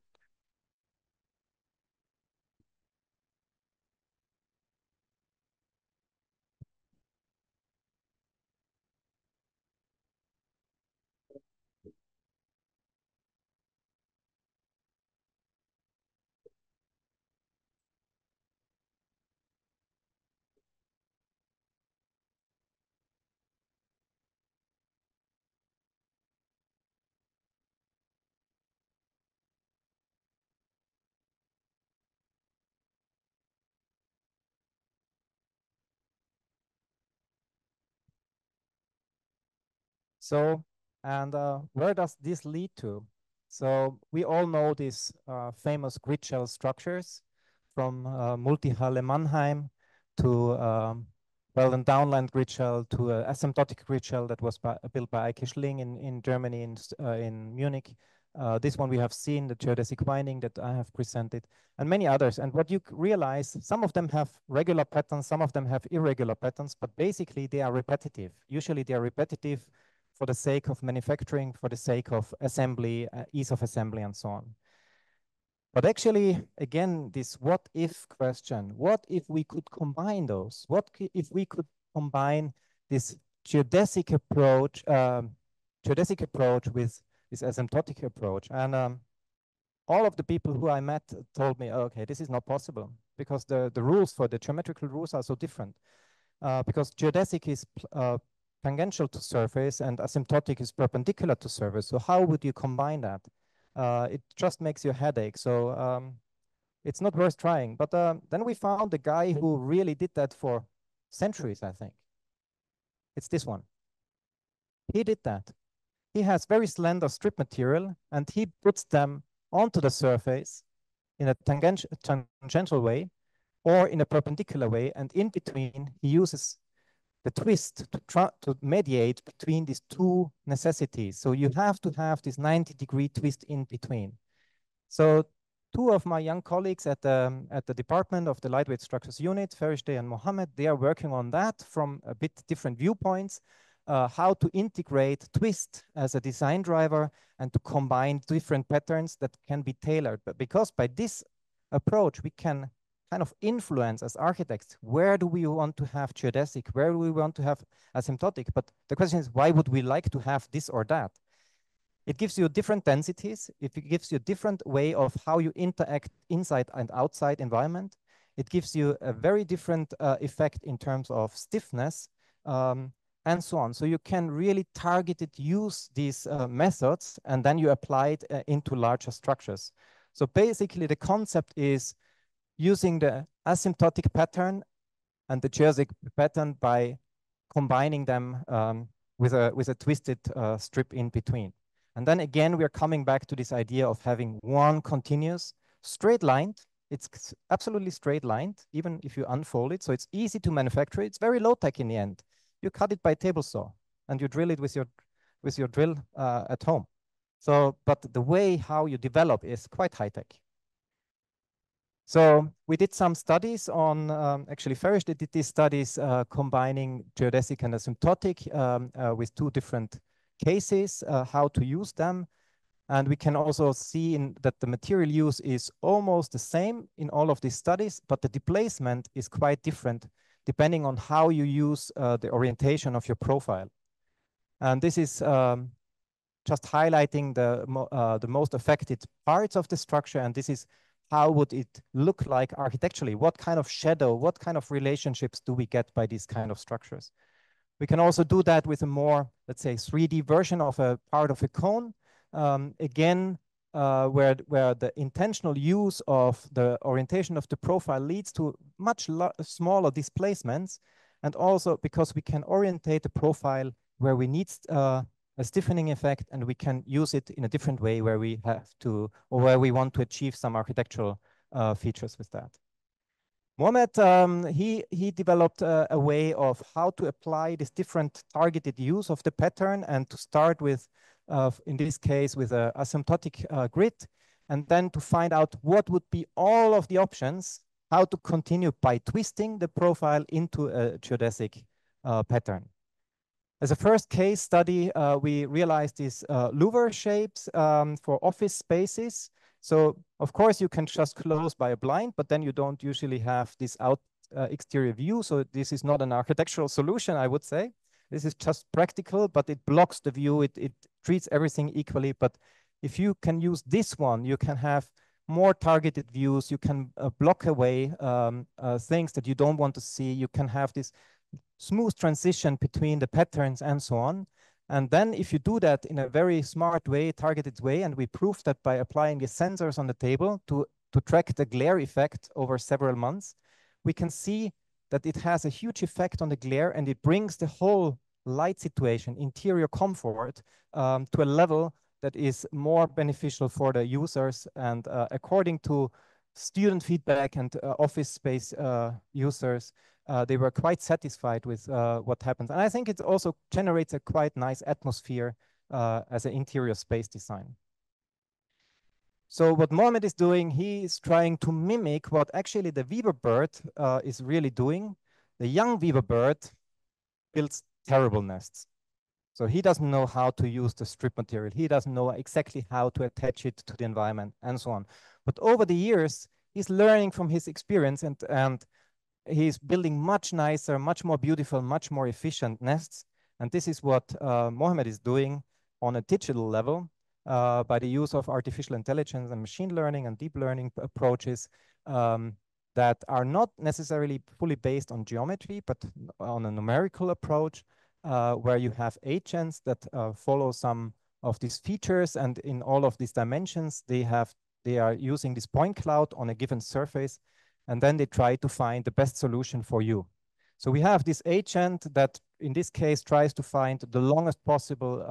[SPEAKER 1] So, and where does this lead to? So we all know these famous grid shell structures, from multi-Halle Mannheim to well, and downland grid shell to asymptotic grid shell that was built by Eike Schling in Germany, in Munich. This one we have seen, the geodesic winding that I have presented, and many others. And what you realize, some of them have regular patterns, some of them have irregular patterns, but basically they are repetitive. Usually they are repetitive for the sake of manufacturing, for the sake of assembly, ease of assembly, and so on. But actually, again, this what if question, what if we could combine those? What if we could combine this geodesic approach with this asymptotic approach? And all of the people who I met told me, oh, okay, this is not possible because the rules for the geometrical rules are so different. Because geodesic is tangential to surface and asymptotic is perpendicular to surface. So how would you combine that? It just makes you a headache. So it's not worth trying. But then we found a guy who really did that for centuries, I think. It's this one. He did that. He has very slender strip material and he puts them onto the surface in a tangential way or in a perpendicular way. And in between, he uses the twist to mediate between these two necessities. So you have to have this 90-degree twist in between. So two of my young colleagues at the department of the Lightweight Structures Unit, Ferishteh and Mohammed, they are working on that from a bit different viewpoints, how to integrate twist as a design driver and to combine different patterns that can be tailored. But because by this approach, we can kind of influence as architects, where do we want to have geodesic, where do we want to have asymptotic? But the question is, why would we like to have this or that? It gives you different densities. It gives you a different way of how you interact inside and outside environment. It gives you a very different effect in terms of stiffness and so on. So you can really targeted use these methods and then you apply it into larger structures. So basically the concept is using the asymptotic pattern and the geodesic pattern by combining them with a twisted strip in between. And then again, we're coming back to this idea of having one continuous straight lined. It's absolutely straight lined, even if you unfold it. So it's easy to manufacture. It's very low tech in the end. You cut it by table saw and you drill it with your drill at home. So, but the way how you develop is quite high tech. So we did some studies on, actually Ferishteh did these studies combining geodesic and asymptotic with two different cases, how to use them. And we can also see that the material use is almost the same in all of these studies, but the displacement is quite different depending on how you use the orientation of your profile. And this is just highlighting the most affected parts of the structure, and this is how would it look like architecturally? What kind of shadow, what kind of relationships do we get by these kind of structures? We can also do that with a more, let's say, 3D version of a part of a cone. Again, where the intentional use of the orientation of the profile leads to much smaller displacements. And also because we can orientate the profile where we need a stiffening effect, and we can use it in a different way where we have to, or where we want to achieve some architectural features with that. Mohammed, he developed a way of how to apply this different targeted use of the pattern, and to start with, in this case, with an asymptotic grid, and then to find out what would be all of the options, how to continue by twisting the profile into a geodesic pattern. As a first case study, we realized these louver shapes for office spaces. So of course you can just close by a blind, but then you don't usually have this exterior view. So this is not an architectural solution, I would say. This is just practical, but it blocks the view. It treats everything equally. But if you can use this one, you can have more targeted views. You can block away things that you don't want to see. You can have this smooth transition between the patterns and so on. And then if you do that in a very smart way, targeted way, and we proved that by applying the sensors on the table to track the glare effect over several months, we can see that it has a huge effect on the glare, and it brings the whole light situation, interior comfort, to a level that is more beneficial for the users. And according to student feedback and office space users, they were quite satisfied with what happens. And I think it also generates a quite nice atmosphere as an interior space design. So what Mohammed is doing, he is trying to mimic what actually the Weaver bird is really doing. The young Weaver bird builds terrible nests. So he doesn't know how to use the strip material. He doesn't know exactly how to attach it to the environment and so on. But over the years, he's learning from his experience, and he's building much nicer, much more beautiful, much more efficient nests. And this is what Mohammed is doing on a digital level by the use of artificial intelligence and machine learning and deep learning approaches that are not necessarily fully based on geometry, but on a numerical approach. where you have agents that follow some of these features, and in all of these dimensions, they are using this point cloud on a given surface, and then they try to find the best solution for you. So we have this agent that, in this case, tries to find the longest possible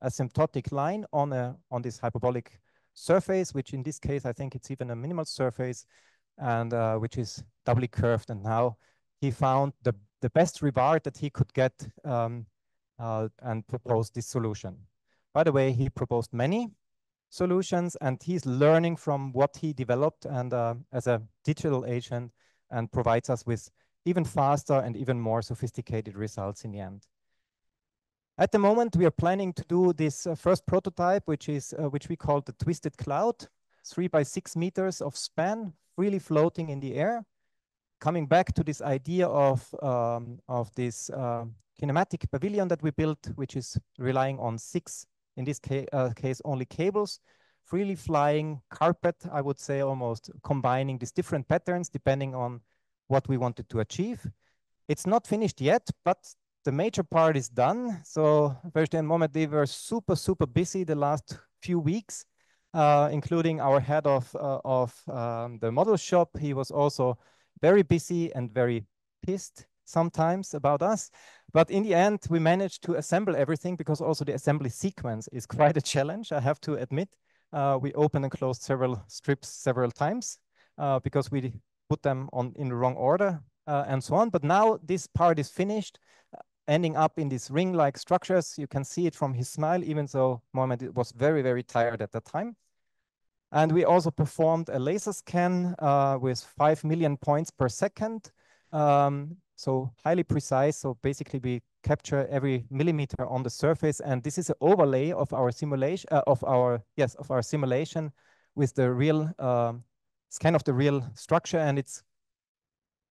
[SPEAKER 1] asymptotic line on this hyperbolic surface, which in this case, I think it's even a minimal surface, and which is doubly curved. And now he found the best reward that he could get and proposed this solution. By the way, he proposed many solutions, and he's learning from what he developed and as a digital agent, and provides us with even faster and even more sophisticated results in the end. At the moment, we are planning to do this first prototype, which we call the Twisted Cloud, 3 by 6 meters of span, freely floating in the air. Coming back to this idea of this kinematic pavilion that we built, which is relying on 6, in this case, only cables, freely flying carpet, I would say, almost combining these different patterns depending on what we wanted to achieve. It's not finished yet, but the major part is done. So first in moment, they were super, super busy the last few weeks, including our head of the model shop. He was also very busy and very pissed sometimes about us. But in the end, we managed to assemble everything, because also the assembly sequence is quite a challenge, I have to admit. We opened and closed several strips several times because we put them in the wrong order and so on. But now this part is finished, ending up in these ring-like structures. You can see it from his smile, even though Mohamed was very, very tired at that time. And we also performed a laser scan with 5 million points per second. So highly precise. So basically we capture every millimeter on the surface. And this is an overlay of our simulation, of our simulation with the real scan of the real structure. And it's,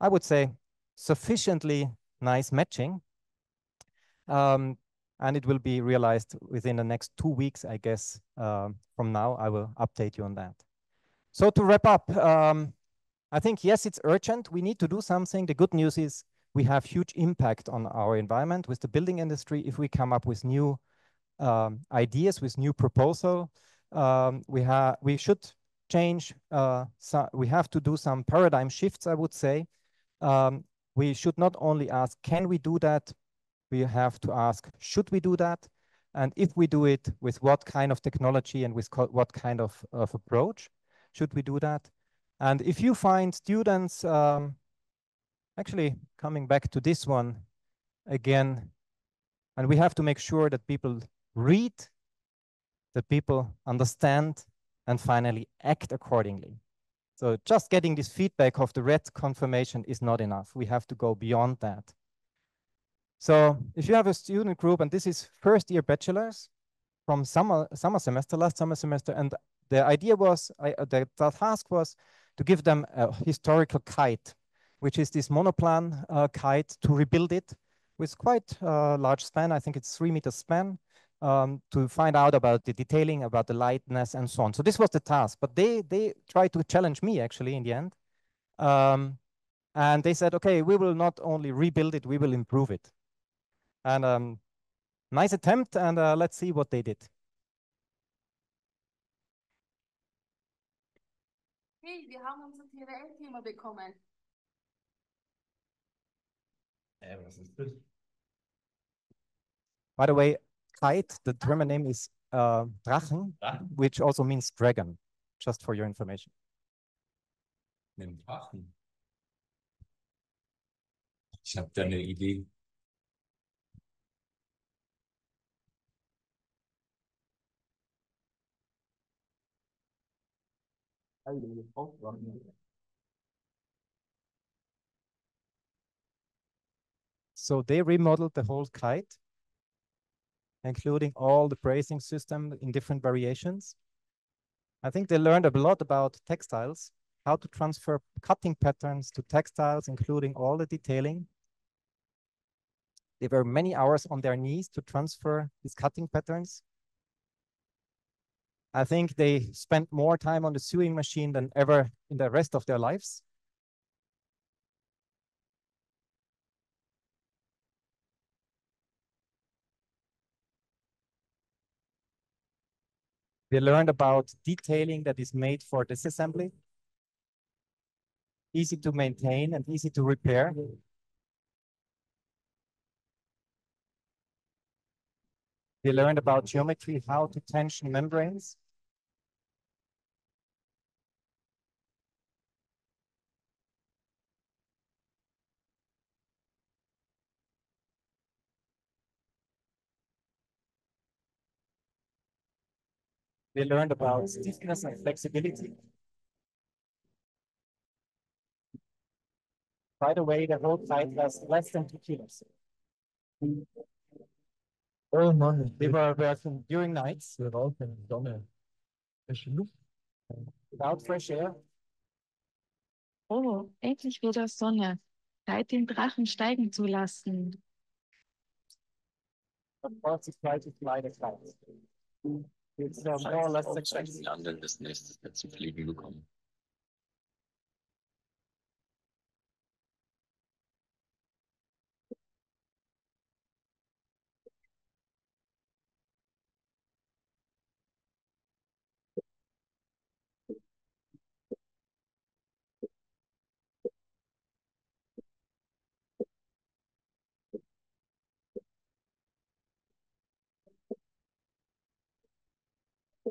[SPEAKER 1] I would say, sufficiently nice matching. And it will be realized within the next 2 weeks, I guess. From now, I will update you on that. So to wrap up, I think, yes, it's urgent. We need to do something. The good news is we have huge impact on our environment with the building industry. If we come up with new ideas, with new proposal, we should change. We have to do some paradigm shifts, I would say. We should not only ask, can we do that? We have to ask, should we do that? And if we do it, with what kind of technology and with what kind of approach should we do that? And if you find students, actually coming back to this one again, and we have to make sure that people read, that people understand, and finally act accordingly. So just getting this feedback of the red confirmation is not enough. We have to go beyond that. So if you have a student group, and this is first year bachelors from last summer semester, and the idea was, the task was to give them a historical kite, which is this monoplan kite, to rebuild it with quite a large span. I think it's 3 meters span, to find out about the detailing, about the lightness, and so on. So this was the task, but they tried to challenge me actually in the end. And they said, okay, we will not only rebuild it, we will improve it. And nice attempt, and let's see what they did.
[SPEAKER 2] Hey, wir haben unser TWL-Thema bekommen.
[SPEAKER 3] Was ist das?
[SPEAKER 1] By the way, kite, the German name is Drachen, which also means dragon, just for your information.
[SPEAKER 3] Einen Drachen. Ich habe da eine Idee.
[SPEAKER 1] So they remodeled the whole kite, including all the bracing system in different variations. I think they learned a lot about textiles, how to transfer cutting patterns to textiles, including all the detailing. They were many hours on their knees to transfer these cutting patterns. I think they spent more time on the sewing machine than ever in the rest of their lives. We learned about detailing that is made for disassembly, easy to maintain and easy to repair. We learned about geometry, how to tension membranes. We learned about stiffness and flexibility. By the way, the whole flight was less than 2 kilos. Oh man, we were working during nights. Without fresh air.
[SPEAKER 4] Oh, endlich wieder Sonne. Zeit, den Drachen steigen zu lassen.
[SPEAKER 1] Of course, we try to fly the flight. It's more or less
[SPEAKER 3] Aufzeichnen, London das nächste zu fliegen bekommen.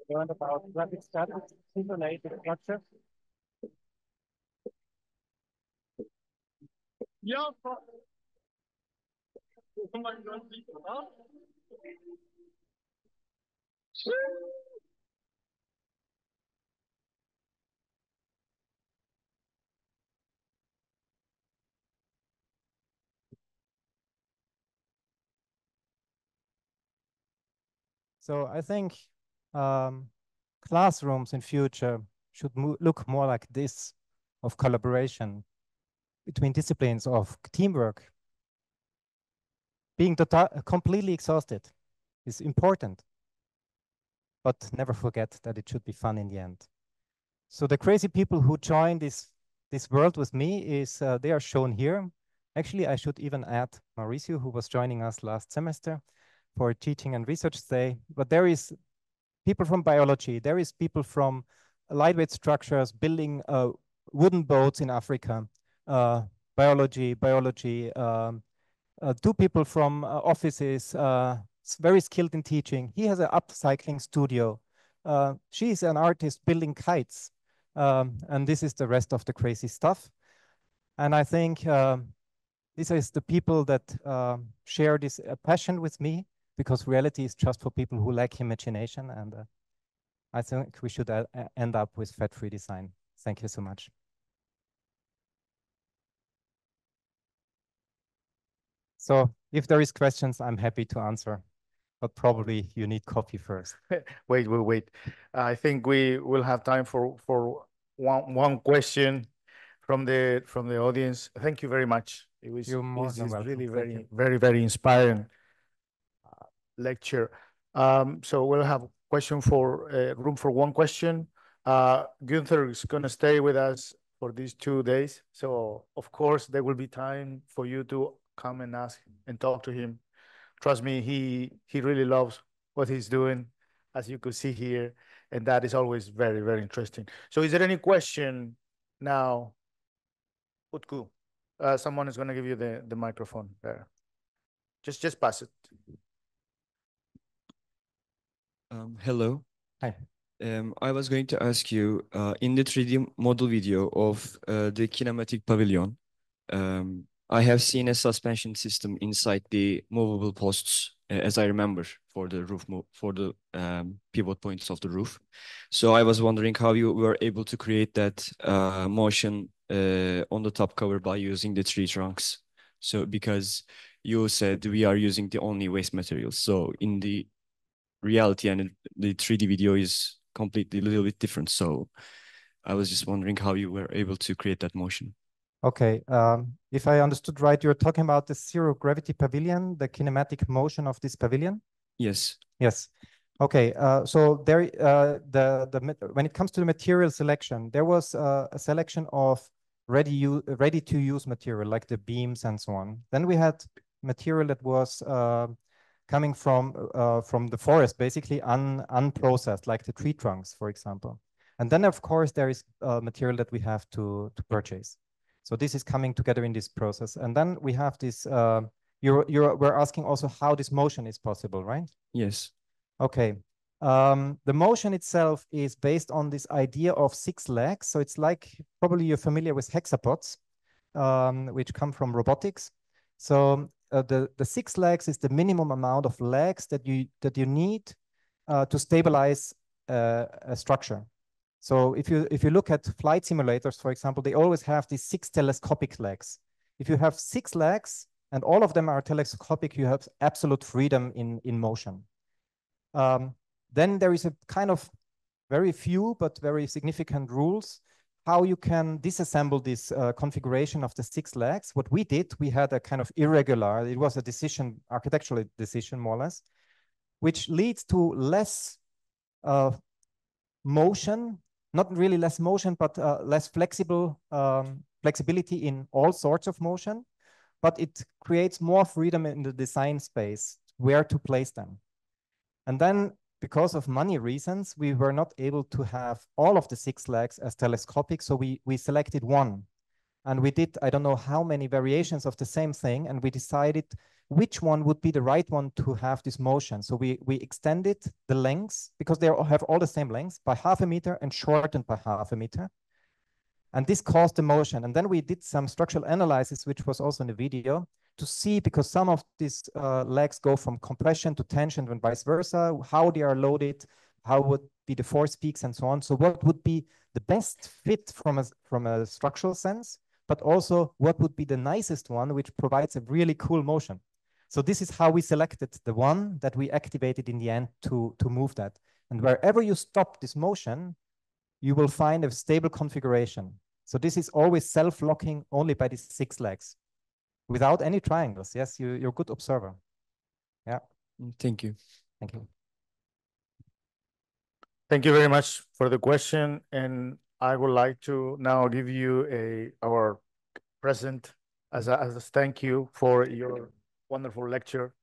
[SPEAKER 1] learned about graphic static, simulated structure.
[SPEAKER 5] Ja, oh mein Gott, liegt da?
[SPEAKER 1] So I think classrooms in future should look more like this, of collaboration between disciplines, of teamwork. Being completely exhausted is important, but never forget that it should be fun in the end. So the crazy people who join this world with me is, they are shown here. Actually, I should even add Mauricio, who was joining us last semester for teaching and research day. But there is people from biology. There is people from lightweight structures, building wooden boats in Africa. Biology, two people from offices, very skilled in teaching. He has an upcycling studio. She's an artist building kites. And this is the rest of the crazy stuff. And I think these is the people that share this passion with me, because reality is just for people who lack imagination. And I think we should end up with fat-free design. Thank you so much. So if there is questions, I'm happy to answer, but probably you need coffee first.
[SPEAKER 5] Wait. I think we will have time for one question from the audience. Thank you very much. It was really very inspiring lecture. So we'll have question for room for one question. Günther is going to stay with us for these 2 days. So of course there will be time for you to come and ask and talk to him. Trust me, he really loves what he's doing, as you could see here, and that is always very interesting. So is there any question now? Utku, someone is going to give you the microphone there. Just pass it.
[SPEAKER 6] Hello.
[SPEAKER 1] Hi.
[SPEAKER 6] I was going to ask you, in the 3D model video of the kinematic pavilion, I have seen a suspension system inside the movable posts, as I remember, for the roof, for the pivot points of the roof. So I was wondering how you were able to create that motion on the top cover by using the tree trunks. So because you said we are using the only waste materials. So in the reality and the 3D video is completely a little bit different. So I was just wondering how you were able to create that motion.
[SPEAKER 1] Okay, if I understood right, you're talking about the zero gravity pavilion, the kinematic motion of this pavilion?
[SPEAKER 6] Yes.
[SPEAKER 1] Yes. Okay, so there, when it comes to the material selection, there was a selection of ready to use material, like the beams and so on. Then we had material that was coming from the forest, basically unprocessed, like the tree trunks, for example. And then, of course, there is material that we have to purchase. So this is coming together in this process. And then we have this, we're asking also how this motion is possible, right?
[SPEAKER 6] Yes.
[SPEAKER 1] Okay. The motion itself is based on this idea of 6 legs. So it's like, probably you're familiar with hexapods, which come from robotics. So the 6 legs is the minimum amount of legs that you need to stabilize a structure. So if you look at flight simulators, for example, they always have these 6 telescopic legs. If you have 6 legs and all of them are telescopic, you have absolute freedom in motion. Then there is a kind of very few but very significant rules how you can disassemble this configuration of the 6 legs. What we did, we had a kind of irregular, it was a decision, architectural decision more or less, which leads to less motion, not really less motion, but less flexibility in all sorts of motion, but it creates more freedom in the design space where to place them. And then because of money reasons, we were not able to have all of the 6 legs as telescopic, so we selected one. And we did, I don't know how many variations of the same thing, and we decided which one would be the right one to have this motion. So we extended the lengths, because they have all the same lengths, by 0.5 meter and shortened by 0.5 meter. And this caused the motion. And then we did some structural analysis, which was also in the video, to see, because some of these legs go from compression to tension and vice versa, how they are loaded, how would be the force peaks and so on. So what would be the best fit from a structural sense, but also what would be the nicest one, which provides a really cool motion. So this is how we selected the one that we activated in the end to move that. And wherever you stop this motion, you will find a stable configuration. So this is always self-locking only by these 6 legs, without any triangles. Yes, you're a good observer. Yeah.
[SPEAKER 6] Thank you.
[SPEAKER 1] Thank you.
[SPEAKER 5] Thank you very much for the question. And I would like to now give you our present as a thank you for your wonderful lecture.